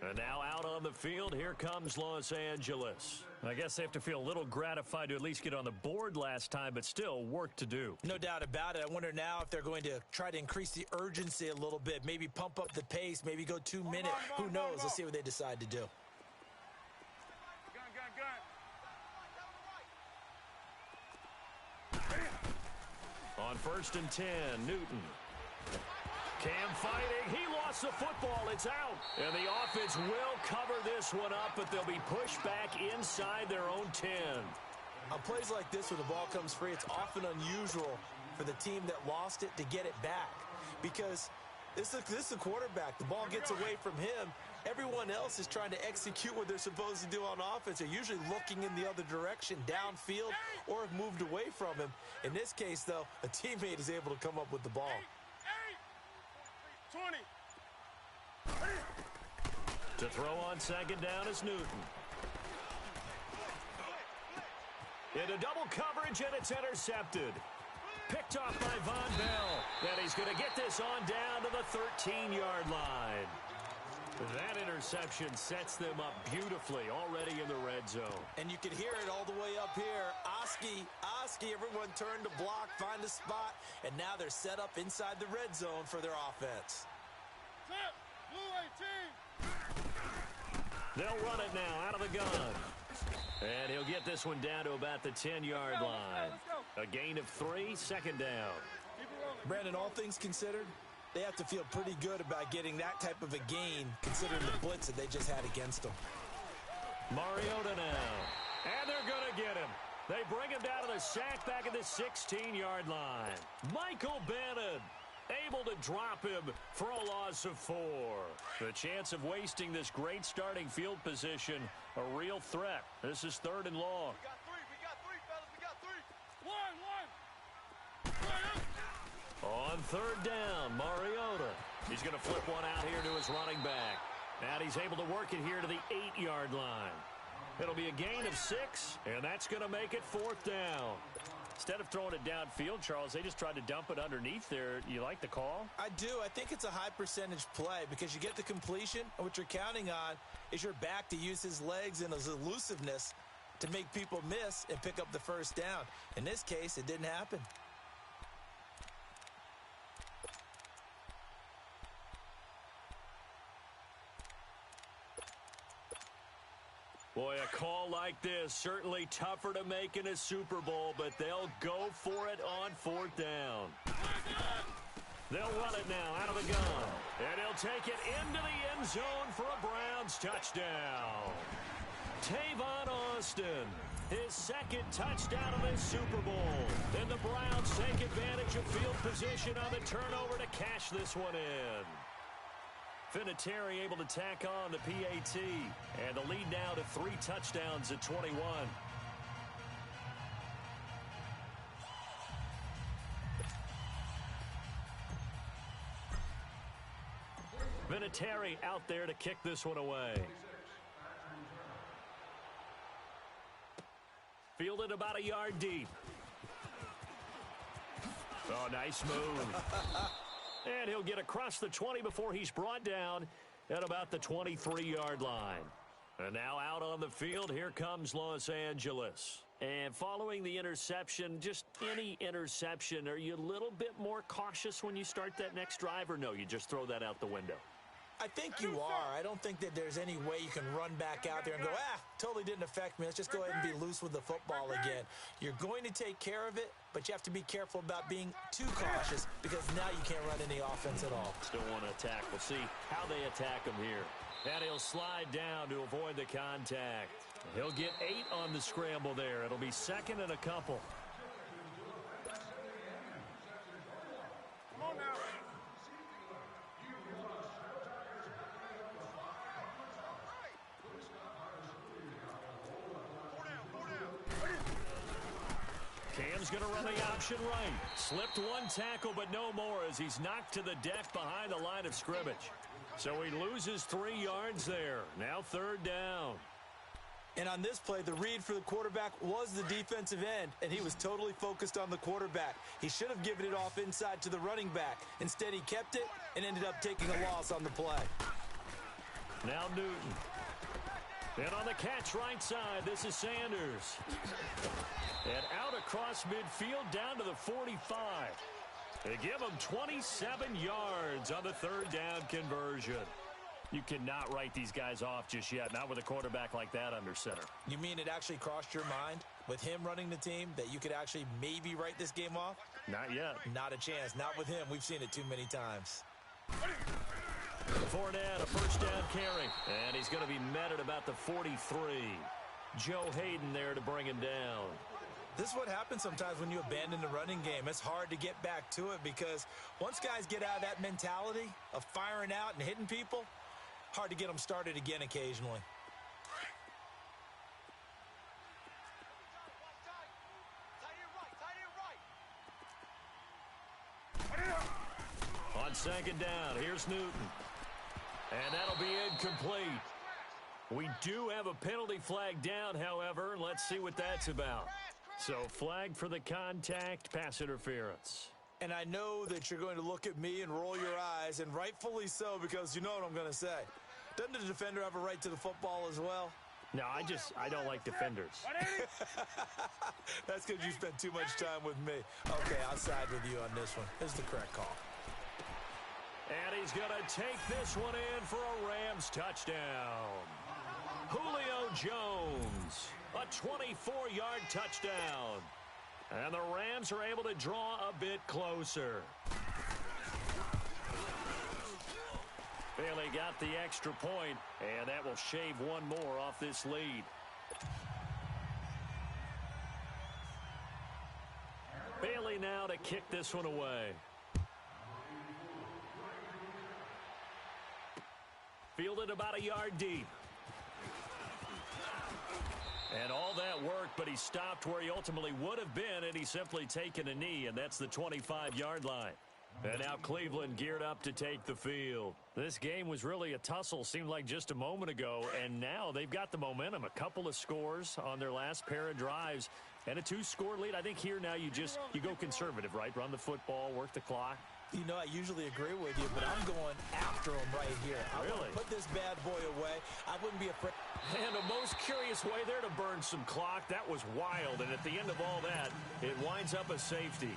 And now out on the field, here comes Los Angeles. I guess they have to feel a little gratified to at least get on the board last time, but still work to do. No doubt about it. I wonder now if they're going to try to increase the urgency a little bit, maybe pump up the pace, maybe go 2 minute. Who knows? Let's see what they decide to do. On 1st and 10, Newton. Cam fighting. He lost. lost the football. It's out. And the offense will cover this one up, but they'll be pushed back inside their own 10. On plays like this where the ball comes free, it's often unusual for the team that lost it to get it back. Because this is a quarterback. The ball gets away from him. Everyone else is trying to execute what they're supposed to do on offense. They're usually looking in the other direction, downfield, or have moved away from him. In this case, though, a teammate is able to come up with the ball. 20. To throw on second down is Newton. Into double coverage, and it's intercepted. Picked off by Von Bell. And he's going to get this on down to the 13-yard line. That interception sets them up beautifully already in the red zone. And you can hear it all the way up here. Oski, everyone turned to block, find a spot, and now they're set up inside the red zone for their offense. They'll run it now out of the gun. And he'll get this one down to about the 10-yard line. A gain of 3, second down. Brandon, all things considered, they have to feel pretty good about getting that type of a gain considering the blitz that they just had against them. Mariota now. And they're going to get him. They bring him down to the sack back at the 16-yard line. Michael Bannon able to drop him for a loss of 4. The chance of wasting this great starting field position, a real threat. This is 3rd and long. We got three, fellas. We got 3. On 3rd down, Mariota. He's going to flip one out here to his running back. And he's able to work it here to the 8-yard line. It'll be a gain of 6, and that's going to make it 4th down. Instead of throwing it downfield, Charles, they just tried to dump it underneath there. You like the call? I do. I think it's a high percentage play because you get the completion, and what you're counting on is your back to use his legs and his elusiveness to make people miss and pick up the first down. In this case, it didn't happen. Boy, a call like this, certainly tougher to make in a Super Bowl, but they'll go for it on 4th down. They'll run it now out of the gun. And he'll take it into the end zone for a Browns touchdown. Tavon Austin, his 2nd touchdown of this Super Bowl. And the Browns take advantage of field position on the turnover to cash this one in. Vinatieri able to tack on the PAT. And the lead now to 3 touchdowns at 21. Vinatieri out there to kick this one away. Fielded about a yard deep. Oh, nice move. And he'll get across the 20 before he's brought down at about the 23-yard line. And now out on the field, here comes Los Angeles. And following the interception, just any interception, are you a little bit more cautious when you start that next drive, or no, you just throw that out the window? I think you are. I don't think that there's any way you can run back out there and go, totally didn't affect me. Let's just go ahead and be loose with the football again. You're going to take care of it, but you have to be careful about being too cautious because now you can't run any offense at all. Still want to attack. We'll see how they attack him here. And he'll slide down to avoid the contact. He'll get 8 on the scramble there. It'll be 2nd and a couple. Come on now. Cam's going to run the option right. Slipped one tackle, but no more as he's knocked to the deck behind the line of scrimmage. So he loses 3 yards there. Now 3rd down. And on this play, the read for the quarterback was the defensive end, and he was totally focused on the quarterback. He should have given it off inside to the running back. Instead, he kept it and ended up taking a loss on the play. Now Newton. And on the catch right side, this is Sanders. And out across midfield down to the 45. They give him 27 yards on the 3rd down conversion. You cannot write these guys off just yet, not with a quarterback like that under center. You mean it actually crossed your mind with him running the team that you could actually maybe write this game off? Not yet. Not a chance. Not with him. We've seen it too many times. Fournette, a first down carry. And he's going to be met at about the 43. Joe Hayden there to bring him down. This is what happens sometimes when you abandon the running game. It's hard to get back to it because once guys get out of that mentality of firing out and hitting people, hard to get them started again occasionally. On second down, here's Newton. And that'll be incomplete. We do have a penalty flag down, however. Let's see what that's about. So flag for the contact, pass interference. And I know that you're going to look at me and roll your eyes, and rightfully so, because you know what I'm going to say. Doesn't the defender have a right to the football as well? No, I don't like defenders. That's because you spent too much time with me. Okay, I'll side with you on this one. This is the correct call. And he's going to take this one in for a Rams touchdown. Julio Jones, a 24-yard touchdown. And the Rams are able to draw a bit closer. Bailey got the extra point, and that will shave one more off this lead. Bailey now to kick this one away. Fielded about a yard deep. And all that work, but he stopped where he ultimately would have been, and he's simply taken a knee, and that's the 25-yard line. And now Cleveland geared up to take the field. This game was really a tussle, seemed like just a moment ago, and now they've got the momentum. A couple of scores on their last pair of drives, and a 2-score lead. I think here now you go conservative, right? Run the football, work the clock. You know, I usually agree with you, but I'm going after him right here. I want to put this bad boy away. I wouldn't be afraid. And a most curious way there to burn some clock. That was wild, and at the end of all that, it winds up a safety.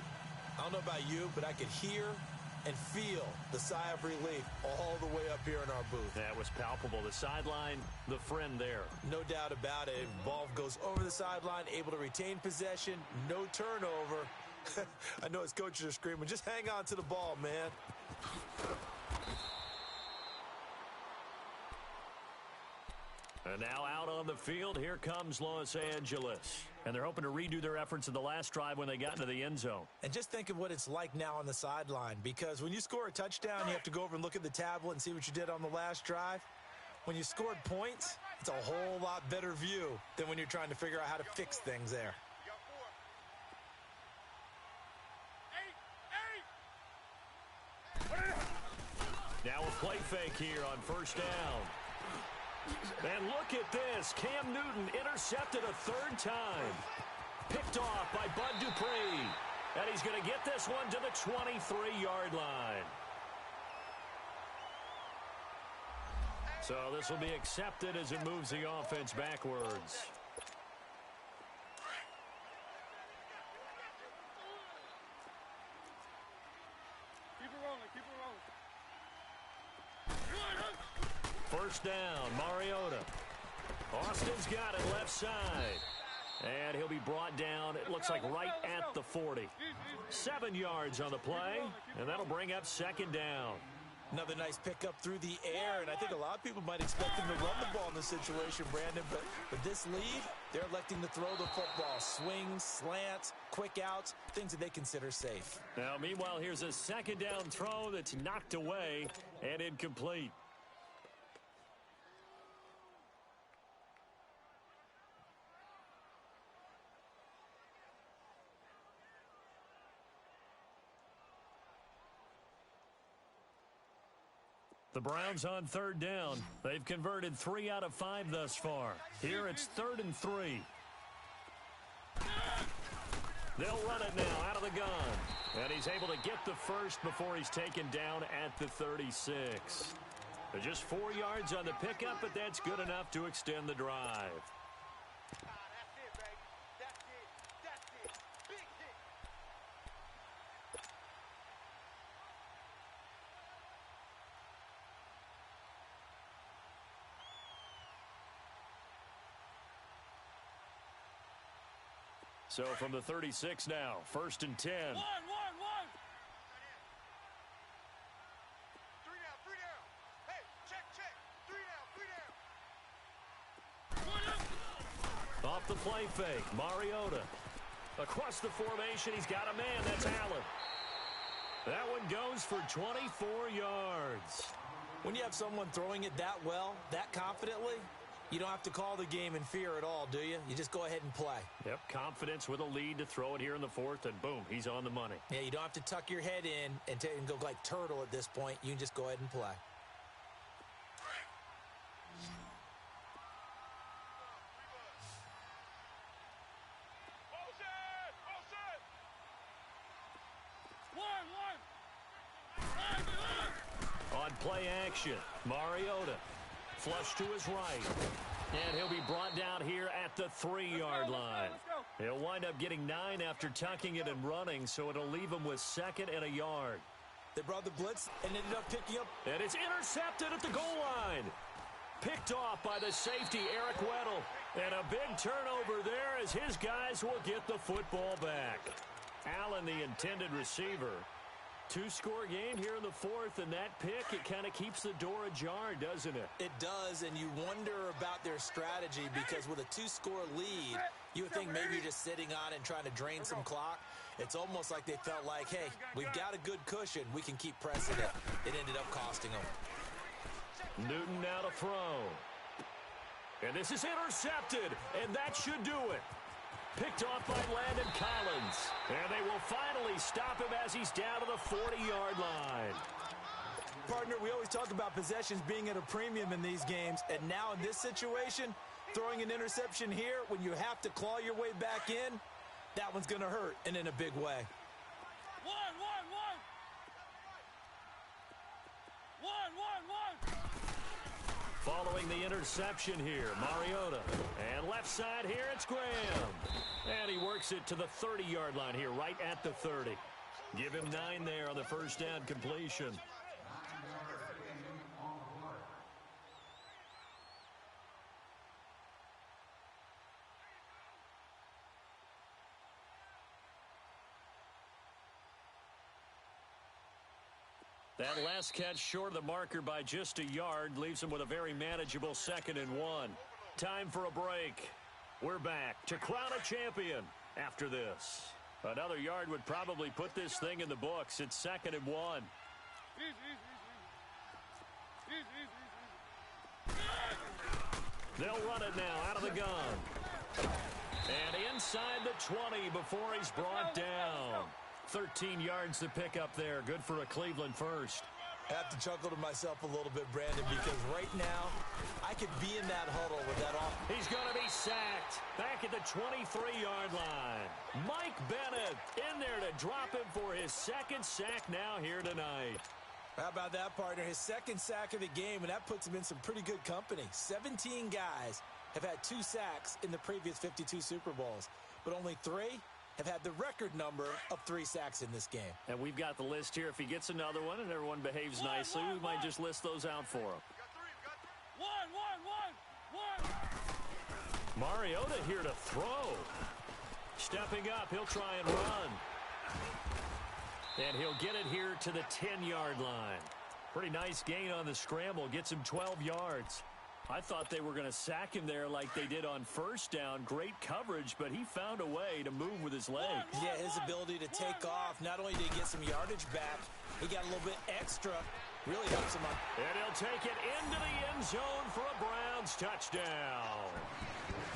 I don't know about you, but I could hear and feel the sigh of relief all the way up here in our booth. That was palpable. The sideline, the friend there. No doubt about it. Ball goes over the sideline, able to retain possession, no turnover. I know his coaches are screaming, just hang on to the ball, man. And now out on the field, here comes Los Angeles. And they're hoping to redo their efforts in the last drive when they got into the end zone. And just think of what it's like now on the sideline, because when you score a touchdown, you have to go over and look at the tablet and see what you did on the last drive. When you scored points, it's a whole lot better view than when you're trying to figure out how to fix things there. Now a play fake here on first down. And look at this. Cam Newton intercepted a third time. Picked off by Bud Dupree. And he's going to get this one to the 23-yard line. So this will be accepted as it moves the offense backwards. Keep it rolling, keep it rolling. First down, Mariota. Austin's got it left side. And he'll be brought down, it looks like right at the 40. 7 yards on the play, and that'll bring up second down. Another nice pickup through the air, and I think a lot of people might expect him to run the ball in this situation, Brandon, but with this lead, they're electing to throw the football. Swings, slants, quick outs, things that they consider safe. Now, meanwhile, here's a second down throw that's knocked away and incomplete. The Browns on third down. They've converted 3 out of 5 thus far. Here it's 3rd and 3. They'll run it now out of the gun. And he's able to get the first before he's taken down at the 36. They're just 4 yards on the pickup, but that's good enough to extend the drive. So from the 36 now, 1st and 10. One. 3 down. fake. Mariota. Across the formation, he's got a man. That's Allen. That one goes for 24 yards. When you have someone throwing it that well, that confidently, you don't have to call the game in fear at all, do you? You just go ahead and play. Yep, confidence with a lead to throw it here in the fourth, and boom, he's on the money. Yeah, you don't have to tuck your head in and go like turtle at this point. You can just go ahead and play. On play action, Mariota. Flush to his right. And he'll be brought down here at the 3-yard line. He'll wind up getting 9 after tucking it and running, so it'll leave him with 2nd and a yard. They brought the blitz and ended up picking up. And it's intercepted at the goal line. Picked off by the safety, Eric Weddle. And a big turnover there as his guys will get the football back. Allen, the intended receiver. 2-score game here in the fourth, and that pick, it kind of keeps the door ajar, doesn't it? It does, and you wonder about their strategy because with a 2-score lead, you would think maybe you're just sitting on it and trying to drain some clock. It's almost like they felt like, hey, we've got a good cushion. We can keep pressing it. It ended up costing them. Newton now to throw. And this is intercepted, and that should do it. Picked off by Landon Collins. And they will finally stop him as he's down to the 40-yard line. Partner, we always talk about possessions being at a premium in these games. And now in this situation, throwing an interception here when you have to claw your way back in, that one's going to hurt, and in a big way. Following the interception here, Mariota. And left side here, it's Graham. And he works it to the 30-yard line here, right at the 30. Give him 9 there on the first down completion. That last catch short of the marker by just a yard leaves him with a very manageable 2nd and 1. Time for a break. We're back to crown a champion after this. Another yard would probably put this thing in the books. It's 2nd and 1. They'll run it now out of the gun. And inside the 20 before he's brought down. 13 yards to pick up there. Good for a Cleveland first. I have to chuckle to myself a little bit, Brandon, because right now, I could be in that huddle with that off. He's going to be sacked back at the 23-yard line. Mike Bennett in there to drop him for his 2nd sack now here tonight. How about that, partner? His 2nd sack of the game, and that puts him in some pretty good company. 17 guys have had 2 sacks in the previous 52 Super Bowls, but only 3 have had the record number of 3 sacks in this game. And we've got the list here. If he gets another one and everyone behaves nicely, we might just list those out for him. Mariota here to throw. Stepping up, he'll try and run. And he'll get it here to the 10-yard line. Pretty nice gain on the scramble. Gets him 12 yards. I thought they were going to sack him there like they did on first down. Great coverage, but he found a way to move with his legs. Yeah, his ability to take off, not only did he get some yardage back, he got a little bit extra. Really helps him out. And he'll take it into the end zone for a Browns touchdown.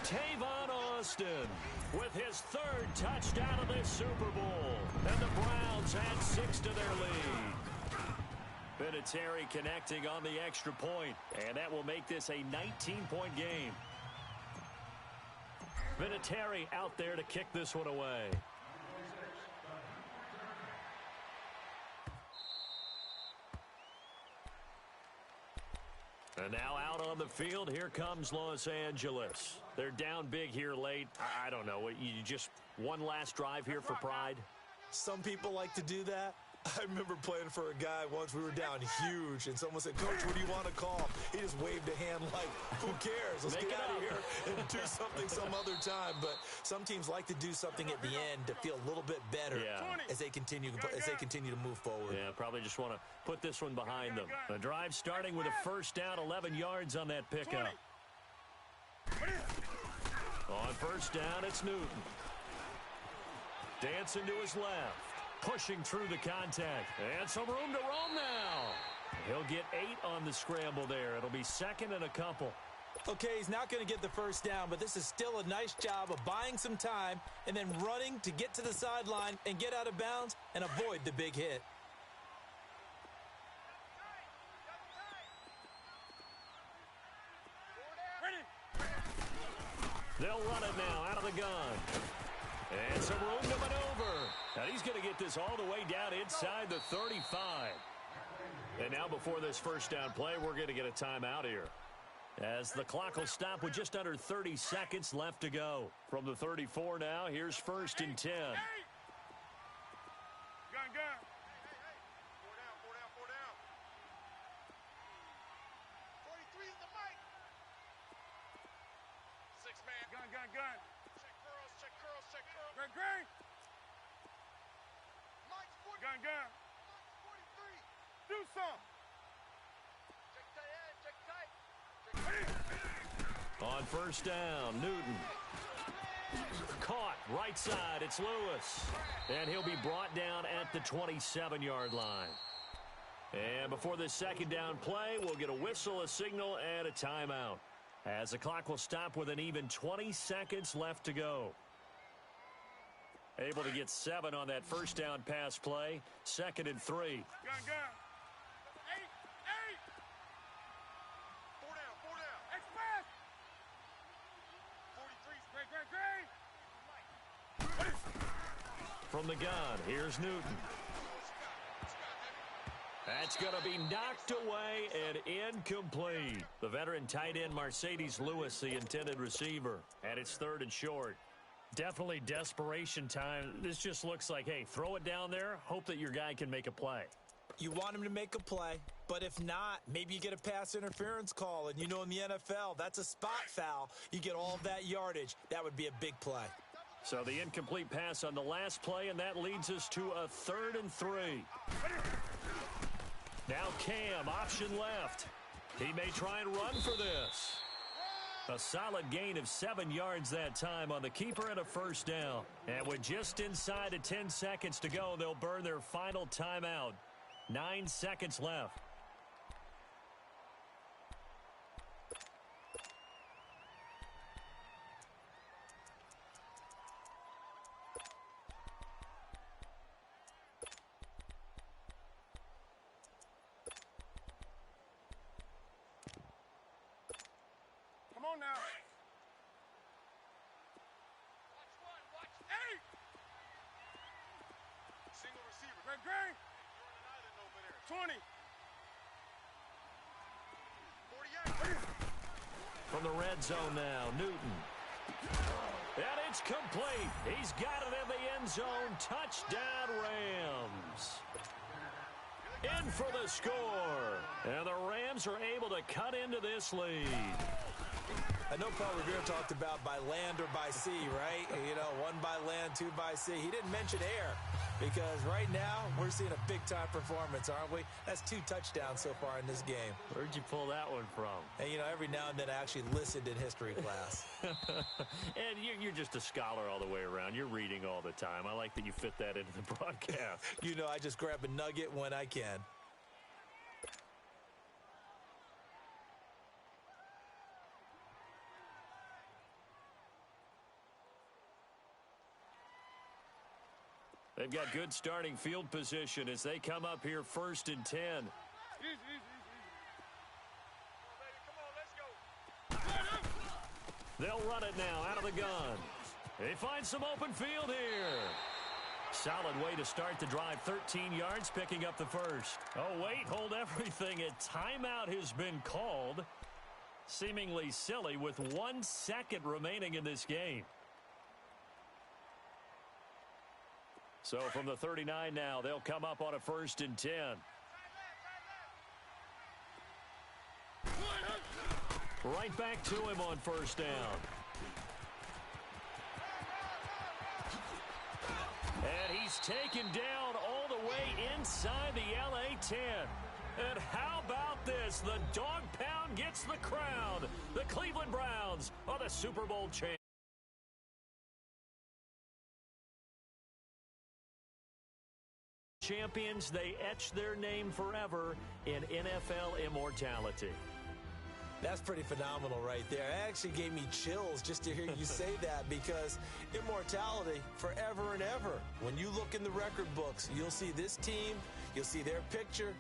Tavon Austin with his 3rd touchdown of this Super Bowl. And the Browns add 6 to their lead. Vinatieri connecting on the extra point, and that will make this a 19-point game. Vinatieri out there to kick this one away. And now out on the field, here comes Los Angeles. They're down big here late. I don't know, you just one last drive here for pride? Some people like to do that. I remember playing for a guy once. We were down huge, and someone said, "Coach, what do you want to call?" He just waved a hand like, "Who cares? Let's get out of here and do something some other time." But some teams like to do something at the end to feel a little bit better as they continue to move forward. Yeah, probably just want to put this one behind them. The drive starting with a first down, 11 yards on that pickup. On first down, it's Newton. Dancing to his left. Pushing through the contact. And some room to roam now. He'll get 8 on the scramble there. It'll be second and a couple. Okay, he's not going to get the first down, but this is still a nice job of buying some time and then running to get to the sideline and get out of bounds and avoid the big hit. They'll run it now out of the gun. And some room to maneuver. And he's going to get this all the way down inside the 35. And now before this first down play, we're going to get a timeout here, as the clock will stop with just under 30 seconds left to go. From the 34 now, here's first and 10. Gun. Four down. 43 is the mic. 6 man. Gun. Check curls. Green. Mike's 40. Gun. Mike's 43. Do some. Check tight. On first down, Newton. Caught right side. It's Lewis. And he'll be brought down at the 27-yard line. And before this second down play, we'll get a whistle, a signal, and a timeout, as the clock will stop with an even 20 seconds left to go. Able to get 7 on that first down pass play. Second and 3. Gun. 8. 4 down. Express. 43. Great. From the gun, here's Newton. That's going to be knocked away and incomplete. The veteran tight end Mercedes Lewis, the intended receiver. And it's third and short. Definitely desperation time. This just looks like, hey, throw it down there, hope that your guy can make a play. You want him to make a play, but if not, maybe you get a pass interference call. And you know in the NFL, that's a spot foul. You get all of that yardage. That would be a big play. So the incomplete pass on the last play, and that leads us to a third and 3. Now Cam, option left. He may try and run for this. A solid gain of 7 yards that time on the keeper and a first down. And with just inside of 10 seconds to go, they'll burn their final timeout. 9 seconds left. Come on now. Watch 8. Single receiver. Great. 20. 48. From the red zone now, Newton. And it's complete. He's got it in the end zone. Touchdown, Rams. In for the score. And the Rams are able to cut into this lead. I know Paul Revere talked about by land or by sea, right? You know, 1 by land, 2 by sea. He didn't mention air, because right now we're seeing a big-time performance, aren't we? That's 2 touchdowns so far in this game. Where'd you pull that one from? And, you know, every now and then I actually listened in history class. And you're just a scholar all the way around. You're reading all the time. I like that you fit that into the broadcast. You know, I just grab a nugget when I can. They've got good starting field position as they come up here first and 10. They'll run it now out of the gun. They find some open field here. Solid way to start the drive. 13 yards, picking up the first. Oh, wait, hold everything. A timeout has been called. Seemingly silly with 1 second remaining in this game. So from the 39 now, they'll come up on a first and 10. Right back to him on first down. And he's taken down all the way inside the LA 10. And how about this? The dog pound gets the crown. The Cleveland Browns are the Super Bowl champions. champions, they etch their name forever in NFL immortality. That's pretty phenomenal right there. It actually gave me chills just to hear you say that, because immortality forever and ever. When you look in the record books, you'll see this team, you'll see their picture,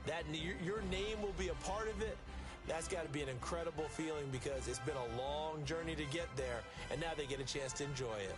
that your name will be a part of it. That's got to be an incredible feeling, because it's been a long journey to get there, and now they get a chance to enjoy it.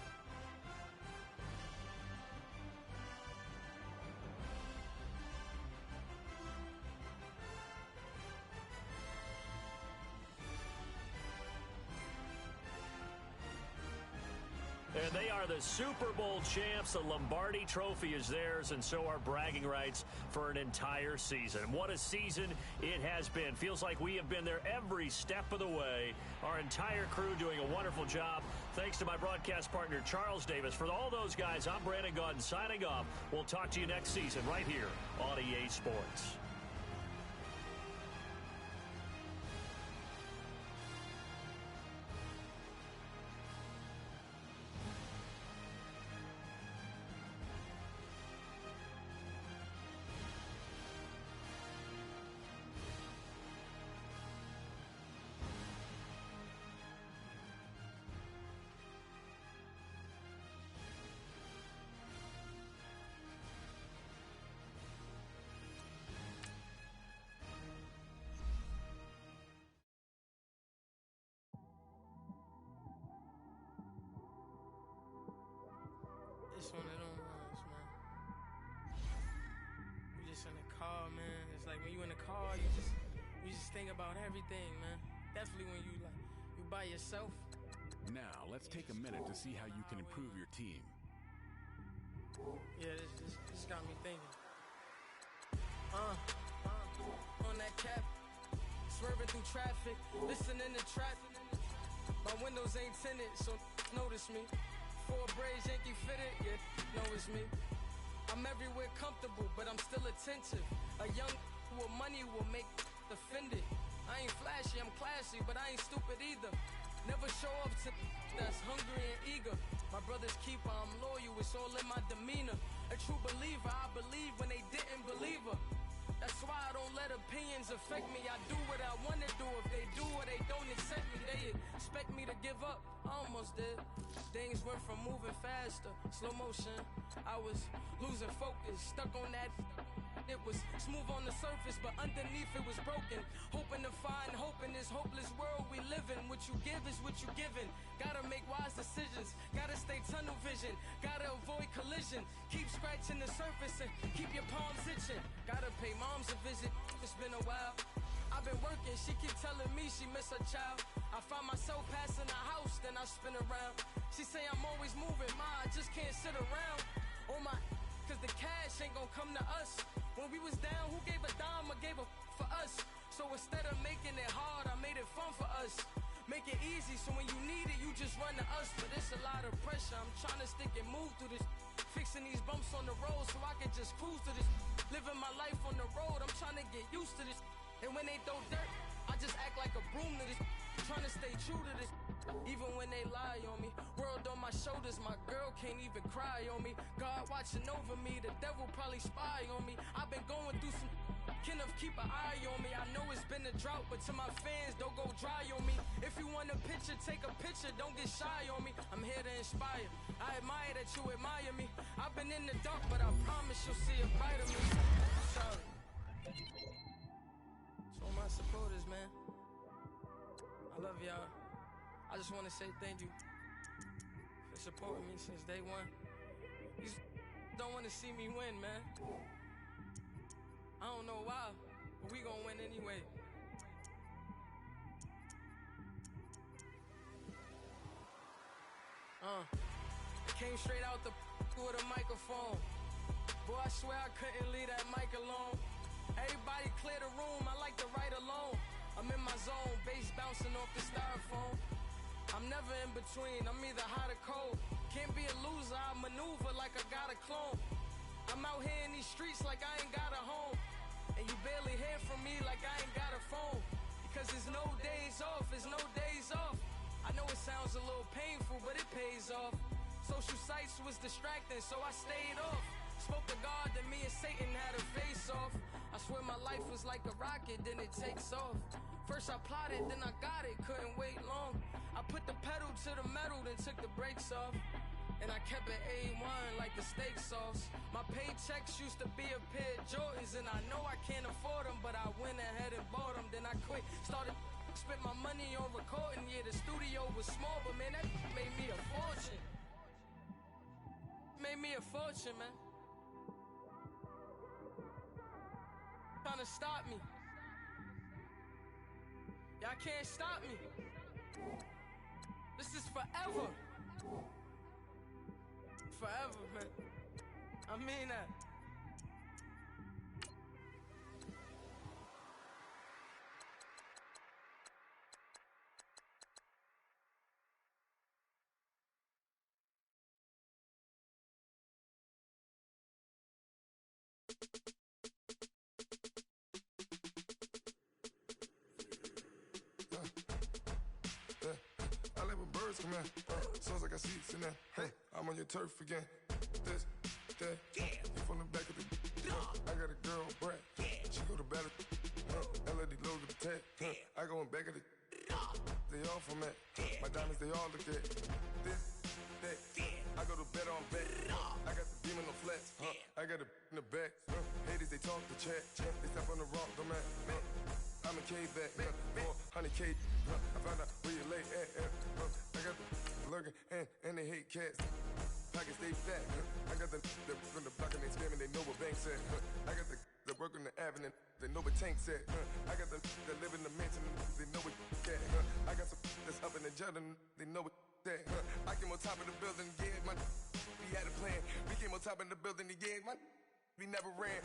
And they are the Super Bowl champs. The Lombardi Trophy is theirs, and so are bragging rights for an entire season. What a season it has been. Feels like we have been there every step of the way. Our entire crew doing a wonderful job. Thanks to my broadcast partner, Charles Davis. For all those guys, I'm Brandon Gaudin signing off. We'll talk to you next season right here on EA Sports. It's one of them ones, man. You just in the car, man. It's like when you in the car, you just think about everything, man. Definitely when you by yourself. Now, let's take a minute to see how you can improve your team. Yeah, this got me thinking. On that cap, swerving through traffic, listening to trap. My windows ain't tinted, so notice me. Four braids, Yankee fitted, yeah, know it's me. I'm everywhere comfortable, but I'm still attentive. A young with money will make offended. I ain't flashy, I'm classy, but I ain't stupid either. Never show up to that's hungry and eager. My brother's keeper, I'm loyal, it's all in my demeanor. A true believer, I believe when they didn't believe her. That's why I don't let opinions affect me. I do what I want to do. If they do or they don't accept me, they expect me to give up. I almost did. Things went from moving faster, slow motion. I was losing focus, stuck on that. It was smooth on the surface, but underneath it was broken. Hoping to find hope in this hopeless world we live in. What you give is what you given. Gotta make wise decisions. Gotta stay tunnel vision. Gotta avoid collision. Keep scratching the surface and keep your palms itching. Gotta pay moms a visit. It's been a while. I've been working. She keep telling me she miss her child. I find myself passing the house, then I spin around. She say I'm always moving. Ma, I just can't sit around. Oh my, cause the cash ain't gonna come to us. When we was down, who gave a dime or gave a for us? So instead of making it hard, I made it fun for us. Make it easy, so when you need it, you just run to us. But it's a lot of pressure, I'm trying to stick and move through this. Fixing these bumps on the road so I can just cruise to this. Living my life on the road, I'm trying to get used to this. And when they throw dirt, I just act like a broom to this. Trying to stay true to this. Even when they lie on me, world on my shoulders, my girl can't even cry on me. God watching over me, the devil probably spy on me. I've been going through some, Kenneth keep an eye on me. I know it's been a drought, but to my fans, don't go dry on me. If you want a picture, take a picture, don't get shy on me. I'm here to inspire, I admire that you admire me. I've been in the dark, but I promise you'll see a bright of me. Sorry. So my supporters, man, I love y'all. I just want to say thank you for supporting me since day one. You don't want to see me win, man. I don't know why, but we gonna win anyway. Came straight out the with a microphone. Boy, I swear I couldn't leave that mic alone. Everybody clear the room, I like to write alone. I'm in my zone, bass bouncing off the styrofoam. I'm never in between, I'm either hot or cold. Can't be a loser, I maneuver like I got a clone. I'm out here in these streets like I ain't got a home. And you barely hear from me like I ain't got a phone. Because there's no days off, there's no days off. I know it sounds a little painful, but it pays off. Social sites was distracting, so I stayed off. Spoke to God, then me and Satan had a face off. I swear my life was like a rocket, then it takes off. First I plotted, then I got it, couldn't wait long. I put the pedal to the metal, then took the brakes off. And I kept it A1 like the steak sauce. My paychecks used to be a pair of Jordans, and I know I can't afford them, but I went ahead and bought them. Then I quit, started, spent my money on recording. Yeah, the studio was small, but man, that made me a fortune. Made me a fortune, man. Trying to stop me. Y'all can't stop me. This is forever. Forever, man. I mean that. I let my birds come in. Sounds like I see seats in there. Hey, I'm on your turf again. This, that, you from the back of the. I got a girl, Brad. She go to battle. LED logo the tag. I go in back of the. They all from that. My diamonds, they all look at. This, that. I go to bed on bed. I got the demon on flats. I got it in the back. Haters, they talk the chat. They step on the rock, don't man. I'm a cave back, 400K. I found out where you lay at. I got the lurking and they hate cats. Pockets stay fat. I got the from the block and they scamming, they know what banks at. I got the work on the avenue, they know what tanks at. I got the that live in the mansion, they know what at. I got some that's up in the jet and they know what that. I came on top of the building, yeah, my we had a plan. We came on top of the building, yeah, my we never ran.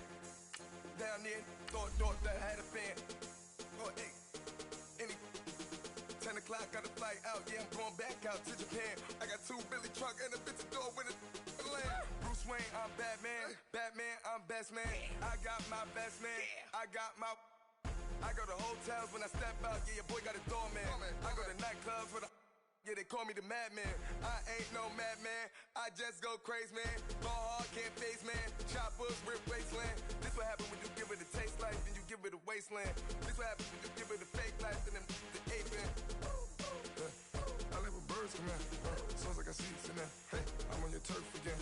Down there, thought that had a fan. Oh, hey, any 10 o'clock, got a flight out, yeah, I'm going back out to Japan. I got 2 Billy truck and a bitch door with a land. Bruce Wayne, I'm Batman. Batman, I'm best man. I got my best man. I got my. I go to hotels when I step out, yeah, your boy got a doorman. I go to nightclubs with a. Yeah, they call me the madman. I ain't no madman. I just go crazy, man. Ball hard, can't face, man. Choppers, rip wasteland. This what happens when you give it a taste life, then you give it a wasteland. This what happens when you give it a fake life, and then the ape in. I let my birds come in. Sounds like I see seats in there. Hey, I'm on your turf again.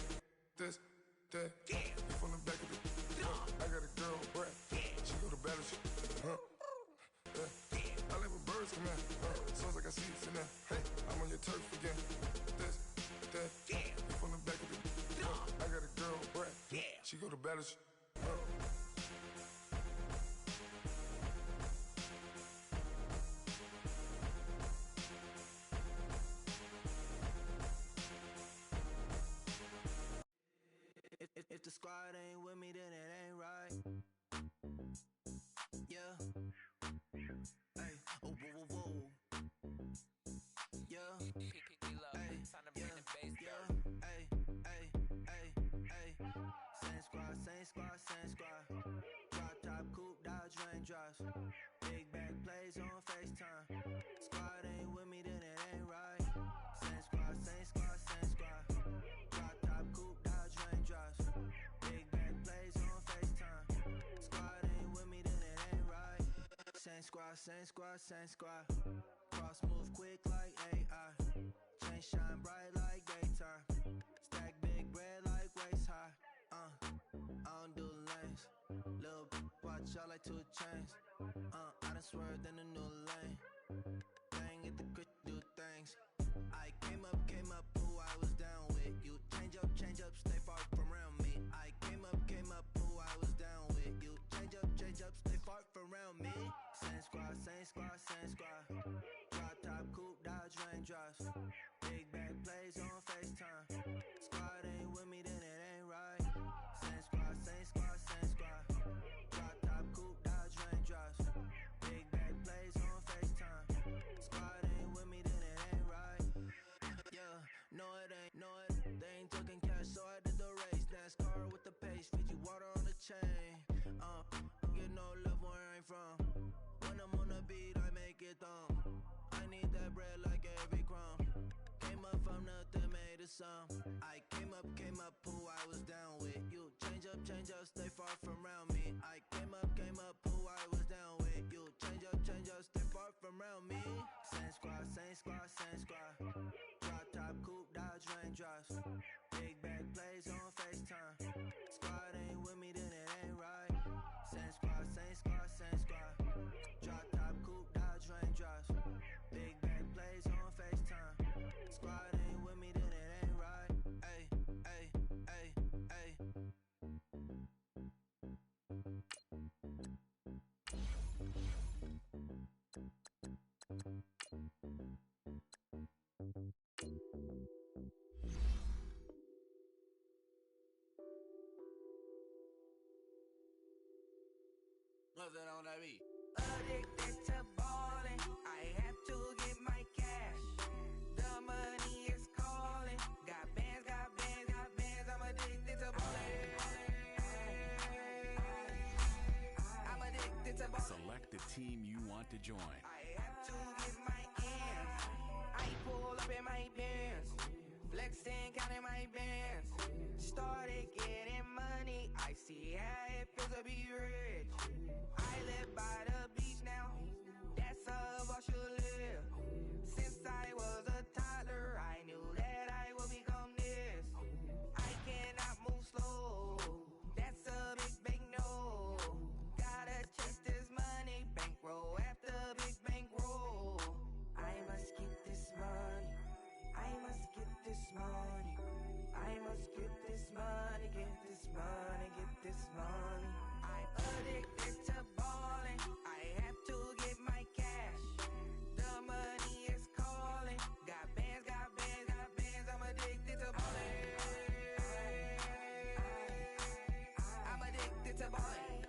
This, that, you from the back of the. I got a girl, Brad. She go to battle shit. I let my birds come in. Sounds like I see seats in there. Hey, I'm on your turf again. This, that, you from the back of the. I got a girl, Brad. She go to battle shit. If the squad ain't with me, then it ain't right. Yeah. Hey, oh, whoa, whoa, whoa. Yeah. Hey, yeah. Hey, hey, hey, hey. Same squad, same squad, same squad. Drop top, coupe, Dodge raindrops. Big back plays on FaceTime. Squad ain't with me, then it ain't right. Same squad, same squad, same squad. Drop top, coupe, Dodge raindrops. Big back plays on FaceTime. Squad ain't with me, then it ain't right. Same squad, same squad, same squad. Cross move quick like AI. Chain shine bright like daytime. Stack big bread like waist high. I don't do lanes. Little watch out like 2 chains. I done swerved in a new lane. Bang at the crit, do things. I came up, who I was down with. You change up, stay far from around me. I came up, who I was down with. You change up, stay far from around me. Same squad, same squad, same squad. Drop top, coupe, Dodge raindrops. Big back plays on FaceTime. Squad ain't with me, then it ain't right. Same squad, same squad, same squad. Drop top, coupe, Dodge raindrops. Big back plays on FaceTime. Squad ain't with me, then it ain't right. Yeah, no it ain't, they ain't talking cash, so I did the race. NASCAR with the pace, feed you water on the chain. Get no love where I'm from. When I'm on the beat, I make it thumb. I need that bread like every crumb. Came up from nothing, made a started some. I came up, who I was down with. You change up, stay far from around me. I came up, who I was down with. You change up, stay far from around me. Same squad. Drop top, coupe, Dodge raindrops. Big bag plays on FaceTime. Squad ain't with me, then it ain't right. Same squad. Drop top, coupe, Dodge raindrops. Big bag plays on FaceTime. Squad ain't with me, then it ain't right. Ay. What's that on that beat? Addicted to ballin', I have to get my cash. The money is calling. Got bands, I'm addicted to ballin'. I'm addicted to ballin'. Select the team you want to join. I have to get my ends. I pull up in my pants, flexing, counting my bands. Started getting money, I see how it feels to be rich. I live by the beach now, that's how I should live. Since I was a toddler, I knew that I would become this. I cannot move slow, that's a big no. Gotta chase this money, bankroll after big bankroll. I must get this money, I must get this money. I must get this money, get this money, get this money. I'm addicted to ballin', I have to get my cash. The money is calling. Got bands, I'm addicted to ballin'. I'm addicted to ballin'.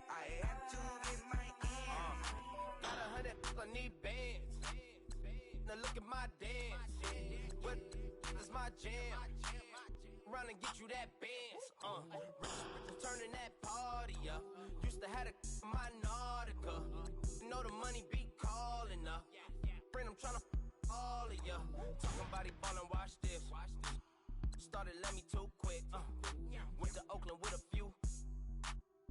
I have to get my ends. Got 100, I need bands. Now look at my dance. What is my jam? Run and get you that Benz. Rich, turning that party up. Used to have a my Nautica. Know the money be calling up. Friend, I'm tryna all of ya. Talking about he ballin', watch this. Started let me too quick. Went to Oakland with a few.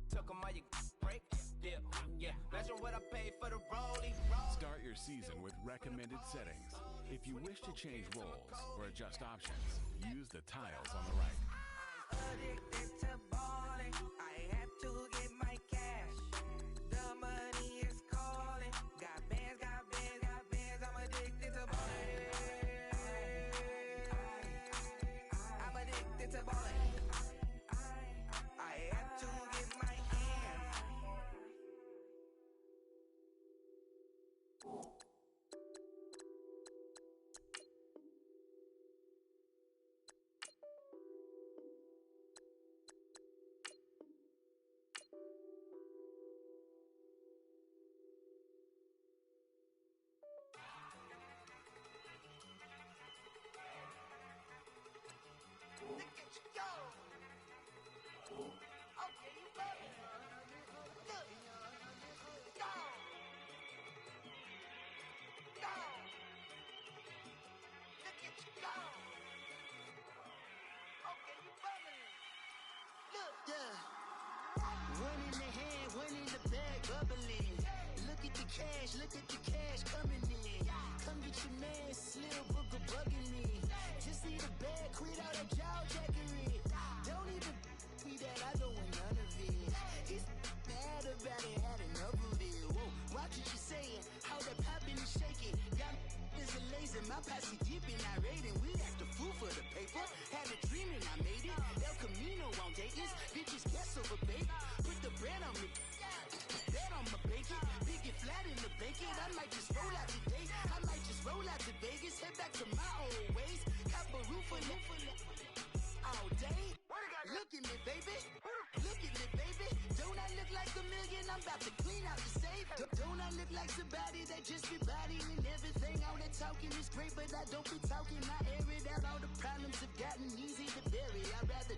Took 'em all you break. Dip. Yeah. Imagine what I paid for the rollie. Start your season with recommended settings. If you wish to change roles or adjust options, use the tiles on the right. Addicted to ballin', I have to get my cash. The money is calling. Got bands, I'm addicted to ballin'. I'm addicted to ballin'. I have to get my ends. Look at you go. Okay, you love it. Look. Go. Go. Look at you go. Okay, you bumming. Look. Yeah. One in the hand, one in the bag, bubbling. Look at the cash coming in. Come get your man, Slim Booker bugging me. Just need a bag, quit all that jaw jackery. Don't even me that I don't want none of it. It's bad about it, had enough of it. Whoa, watch what you saying, how that poppin' and shaking. Got is a lazy, my posse deep and I raiding. We act a fool for the paper. Had a dream and I made it. El Camino on Dayton's, bitches guess over bait. Put the bread on me. That on my bacon, big and flat in the bacon. I might just roll out today. I might just roll out to Vegas, head back to my old ways. Cop a roof all day. Look at me, baby. Look at me, baby. Don't I look like a million? I'm about to clean out the safe. Don't I look like somebody that just be bodying everything? All that talking is great, but I don't be talking. I air it out. All the problems have gotten easy to bury. I'd rather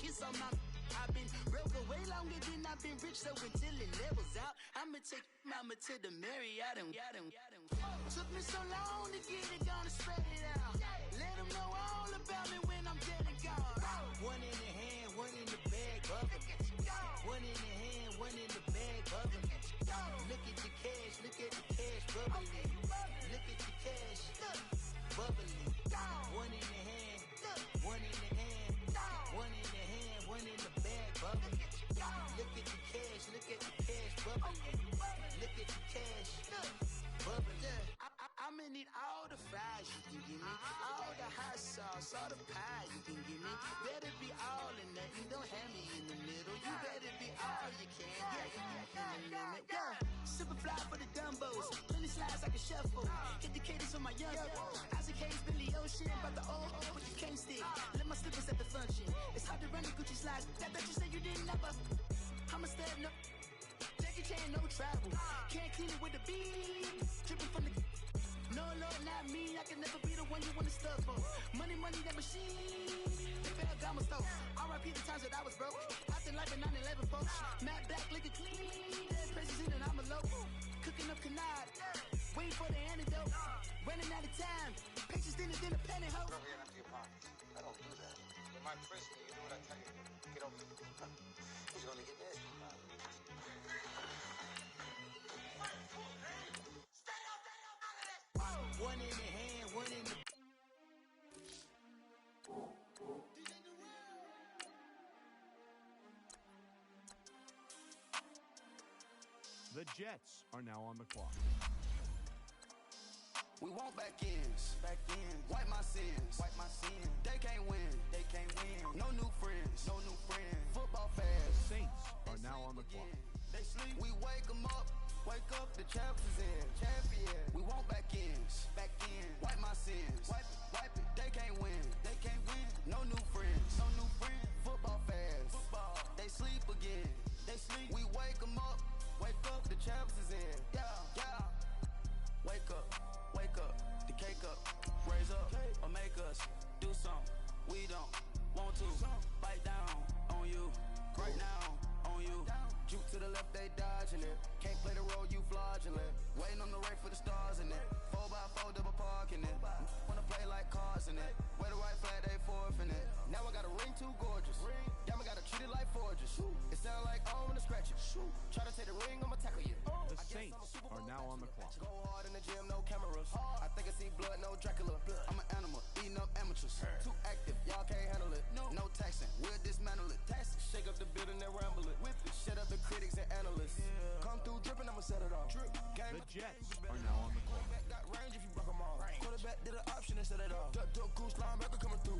kiss on my. I've been broke away longer than I've been rich, so until it levels out, I'ma take mama to the Marriott and took me so long to get it, gonna spread it out. Let them know all about me when I'm dead and gone. One in the hand, one in the bag, bubbling. One in the hand, one in the bag, bubbling. Look at the cash, bubbling. Look at the cash, bubbling. One in the hand, one in the hand, one in the hand, one in the bag, bubbling. Look at the cash, bubbling. Look at the cash, bubbling. I'ma need all the fries you can give me, all the hot sauce, all the pie you can give me. Better be all or nothing, don't have me in the middle. You better be all you can, yeah. Super fly for the dumbos, plenty slides like a shuffle. Hit the cadence on my young Isaac Hayes, Billy Ocean, but the old but you can't stick. Let my slippers at the function. It's hard to run the Gucci slides. That bet you said you didn't never. I'm a step no. Jackie Chan, no travel. Can't clean it with the beat. Dripping from the. No, Lord, not me. I can never be the one you want to stuff for. Money, that machine. They fell down my stove. R.I.P. the times that I was broke. Acting like a 9/11 folks. Matte black, liquor clean. Dead presses in and I'm a local. Cooking up canard. Waiting for the antidote. Running out of time. Patience thinner than a penny hoe. I don't do that. You might press me, you know what I tell you. Get over it. Who's gonna get nasty? One in the hand, one in the. The Jets are now on the clock. We want back ends, wipe my sins, They can't win, No new friends, Football fast. The Saints are now on the clock. They sleep, we wake them up. Wake up, the champs is in. Champion. We want back ends, wipe my sins, wipe it. They can't win, No new friends, Football fast. They sleep again. We wake them up. Wake up, the champs is in. Yeah. Wake up, the cake up, raise up, or make us do something we don't want to. Bite down on you, right now on you. Juke to the left, they dodging it. Can't play the role, you fraudulent. Waiting on the right for the stars in it. 4x4 double parking it. Wanna play like cars in it. Wear the white flag, they forfeit it. Now I got a ring too gorgeous. Damn, I gotta treat it like forges. It sound like I wanna scratch it. Try to take the ring, I'ma tackle you. The Saints are now on the clock. Go hard in the gym, no cameras. I think I see blood, no Dracula. I'm an animal, eating up amateurs. Too active, y'all can't handle it. No taxing, we'll dismantle it. Shake up the building and ramble it. Whip it, shut up the critics and analysts. Come through dripping, I'ma set it off. The Jets are now on the clock. Got range if you broke them all. Quarterback did an option and set it off. Duck, goose, linebacker coming through.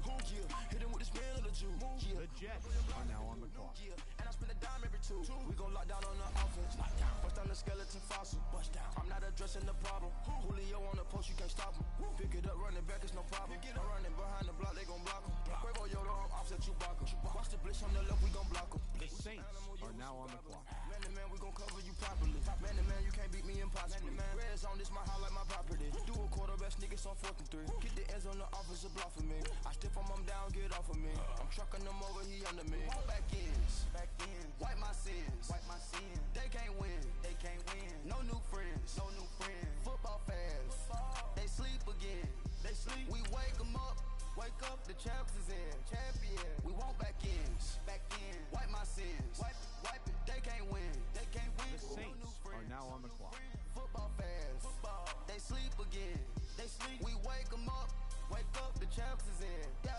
Hit him with the spin of the Jew. The Jets are now on the clock. And I spend a dime every two. We gon' lock down on the offense. Bust down the skeleton fossil. I'm not addressing the problem. Julio on the post, you can't stop him. Pick it up, running back, it's no problem. I'm running behind the block, they gon' block him. Quavo Yoda, I'm offset Chewbacca. Watch the blitz on the left, we gon' block him. The Saints are now on the clock. Man to man, we gon' cover you properly. Man to man, you can't beat me impossibly. Red zone, this my house like my property. Do a quarterback sneakers on 4th and 3. Get the ends on the offensive block for me. I stiff him, I'm down, get off of me. I'm trucking them over, he under me. Back ends, wipe my sins, They can't win, No new friends, Football fast. They sleep again, We wake them up. Wake up, the champs is in. Champion. We want back ends, wipe my sins, wipe it. They can't win, The Saints are now on the clock. Football fast. They sleep again. We wake them up. Wake up, the champs is in. Yeah.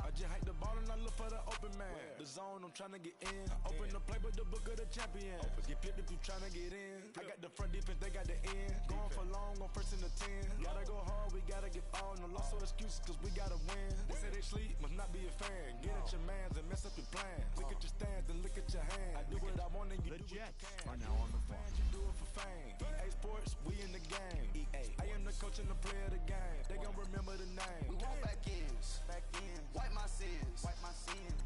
I just hike the ball and I look for the open man. The zone, I'm tryna get in. Open the playbook, the book of the champion. Get flipped if you tryna get in. I got the front defense, they got the end. Going for long, on 1st and the 10. Gotta go hard, we gotta get all. No loss or excuses, cause we gotta win. They say they sleep, must not be a fan. Get at your mans and mess up your plans. Look at your stands and look at your hands. I do what I want and you do what you can. The Jets are now on the clock. You do it for fame. EA Sports, we in the game. I am the coach and the player of the game. They gon' remember the name. We want back ends, wipe my sins,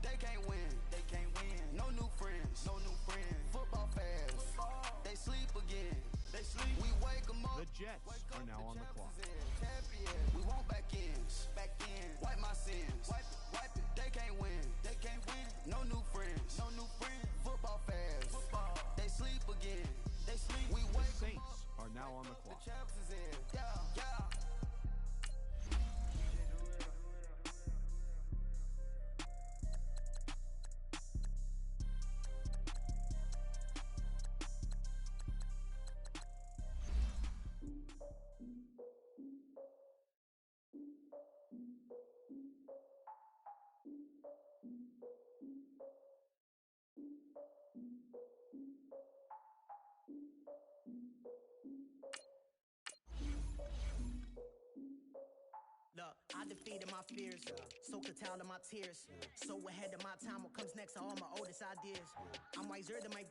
They can't win, No new friends, Football fast. They sleep again, We wake them up. The Jets are now on the clock. Champion. We want back ends, wipe my sins, wipe it. They can't win, No new friends, Football fast. They sleep again, fears. So could tell of my tears. So ahead of my time, what comes next are all my oldest ideas. I'm wiser than my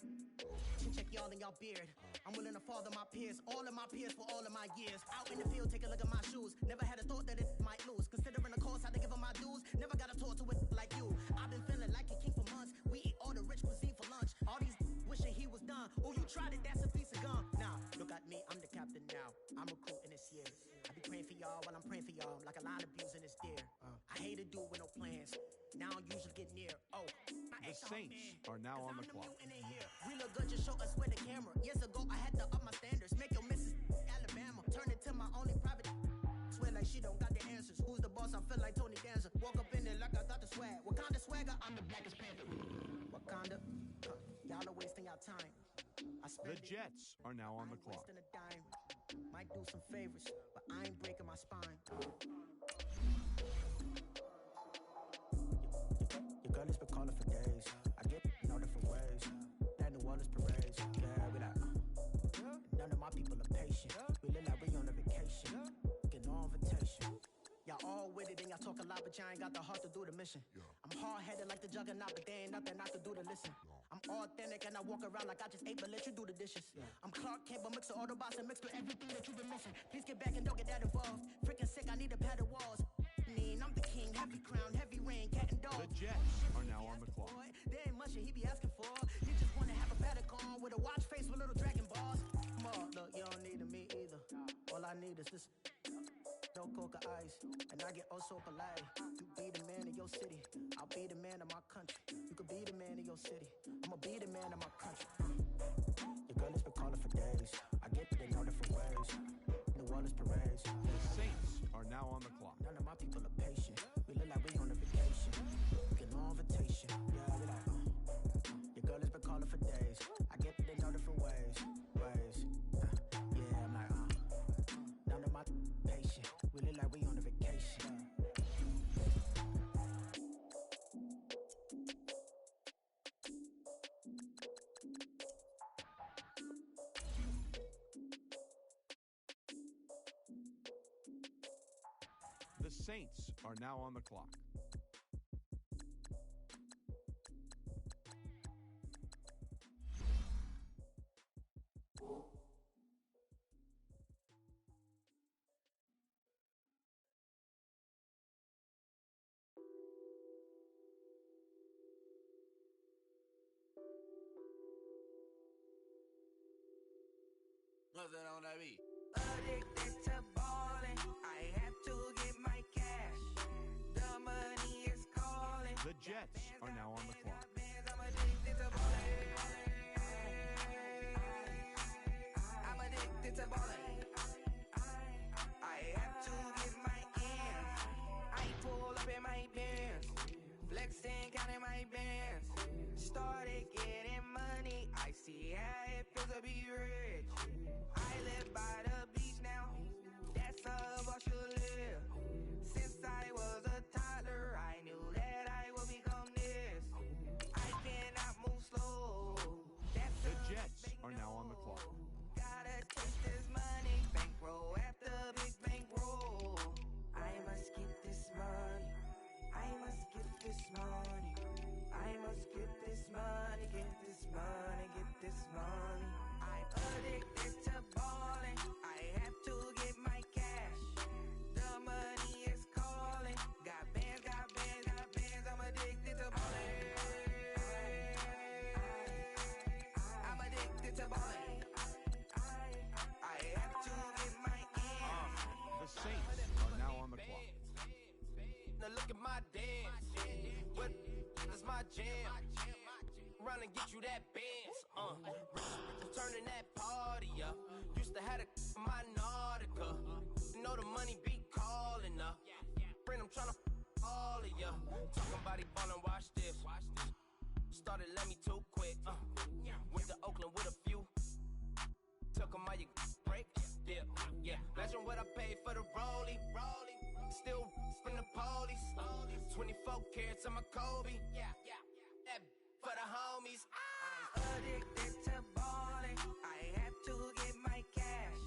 check y'all in y'all beard. I'm willing to father my peers, all of my peers for all of my years. Out in the field, take a look at my shoes. Never had a thought that it might lose. Considering the cost, I had to give them my dues. Never got a talk to it like you. I've been feeling like a king for months. We eat all the rich cuisine for lunch. All these wishing he was done. Oh, you tried it, that's a piece of gum. Nah, look at me, I'm the captain now. I'm recruiting this year. I be praying for y'all while I'm praying for y'all. Like a line abusing this deer. I hate to do it with no plans. Now I usually get near. Oh, The Saints are now on the clock. We look good, just show us where the camera. Years ago, I had to up my standards. Make your missus Alabama. Turn it to my only private. Swear like she don't got the answers. Who's the boss? I feel like Tony Danza. Walk up in there like I got the swag. Wakanda swagger, I'm the blackest panther. Wakanda, y'all are wasting your time. The Jets are now on the clock. Wasting a dime. Might do some favors, but I ain't breaking my spine. Your girl has been calling for days. I get no different ways. That New Orleans parades. Yeah, we like, none of my people are patient. We look like we on a vacation. Get no invitation. Y'all all with it and y'all talk a lot, but y'all ain't got the heart to do the mission. I'm hard-headed like the juggernaut, but there ain't nothing I can do to listen. I'm authentic and I walk around like I just ate, but let you do the dishes. I'm Clark Kent, but mix the Autobots and mix with everything that you've been missing. Please get back and don't get that involved. Freaking sick, I need a padded walls. I'm the king, heavy crown, heavy rain, cat and dog. The Jets are now on the clock. There ain't much that he be asking for. You just wanna have a paddock on with a watch face with little dragon balls. More, look, you don't need me either. All I need is this. No coca ice, and I get oh so polite. You be the man of your city, I'll be the man of my country. You could be the man of your city, I'ma be the man of my country. Your girl has been calling for days. I get that they know different ways. New Orleans parades. The Saints are now on the clock. None of my people are patient. We look like we on a vacation. Get no invitation. Yeah, we like, your girl has been calling for days. I get that they know different ways. Yeah, I'm like, none of my patient. We look like we on a vacation. The Saints are now on the clock. What's that on that beat? Addicted to ballin', I have to get my cash. The money is calling. The Jets are now on the clock. I'm addicted to ballin'. I'm addicted to ballin'. I have to get my ends. I pull up in my Benz, flexing, counting my bands. Started getting money. I see how it feels to be rich. I live by the beach now. That's how I should live. Since I was a toddler, I knew that I would become this. I cannot move slow. That's The Jets are now on the clock. gotta taste this money. Bankroll after big bankroll. I must get this money. I must get this money. I must get this money. Get this money. Get this money. I'm addicted to ballin'. I have to get my cash. The money is calling. Got bands, got bands, got bands. I'm addicted to ballin'. I'm addicted to ballin'. I have to get my ends. The Saints are now on the clock. Now look at my dance. What is my jam? Run and get you that Benz. Turning that party up. Used to have a my Nautica. Know the money be calling up. Friend, I'm tryna all of ya. Talking about he ballin', watch this. Started let me too quick. Went to Oakland with a few. Took 'em all you break. Dip. Yeah. Imagine what I paid for the rollie. Still from the police. 24 carats on my Kobe. Yeah. That for the homies. I'm addicted to ballin'. I have to get my cash.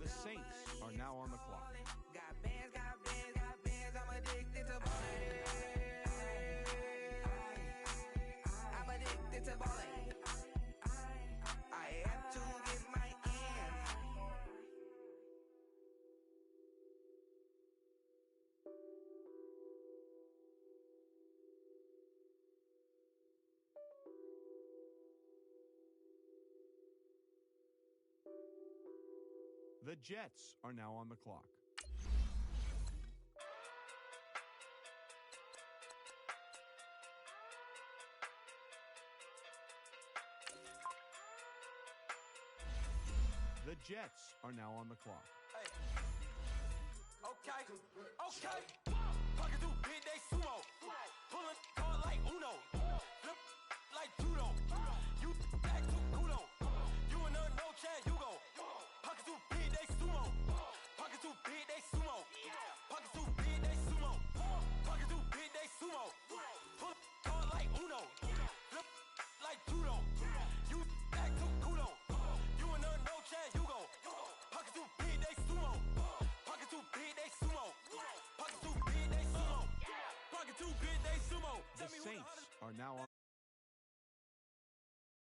The Saints are now on the clock. Got bands, got bands, got bands. I'm addicted to The Jets are now on the clock. The Jets are now on the clock. Hey. Okay, okay. Pocket too big, they sumo. Pulling card like Uno. Flip like judo. You act too culo. You in a no chance, you go. Pocket too big, they sumo. Pocket too big, they sumo. Pocket too big, they sumo. Pocket too big, they sumo. Pull card like Uno. Flip like judo. You act too culo. You in a no chance, you go. Pocket too big, they sumo. Pocket too big, they sumo. Pocket too big, they sumo. Pocket too big, they sumo. The Saints are now on.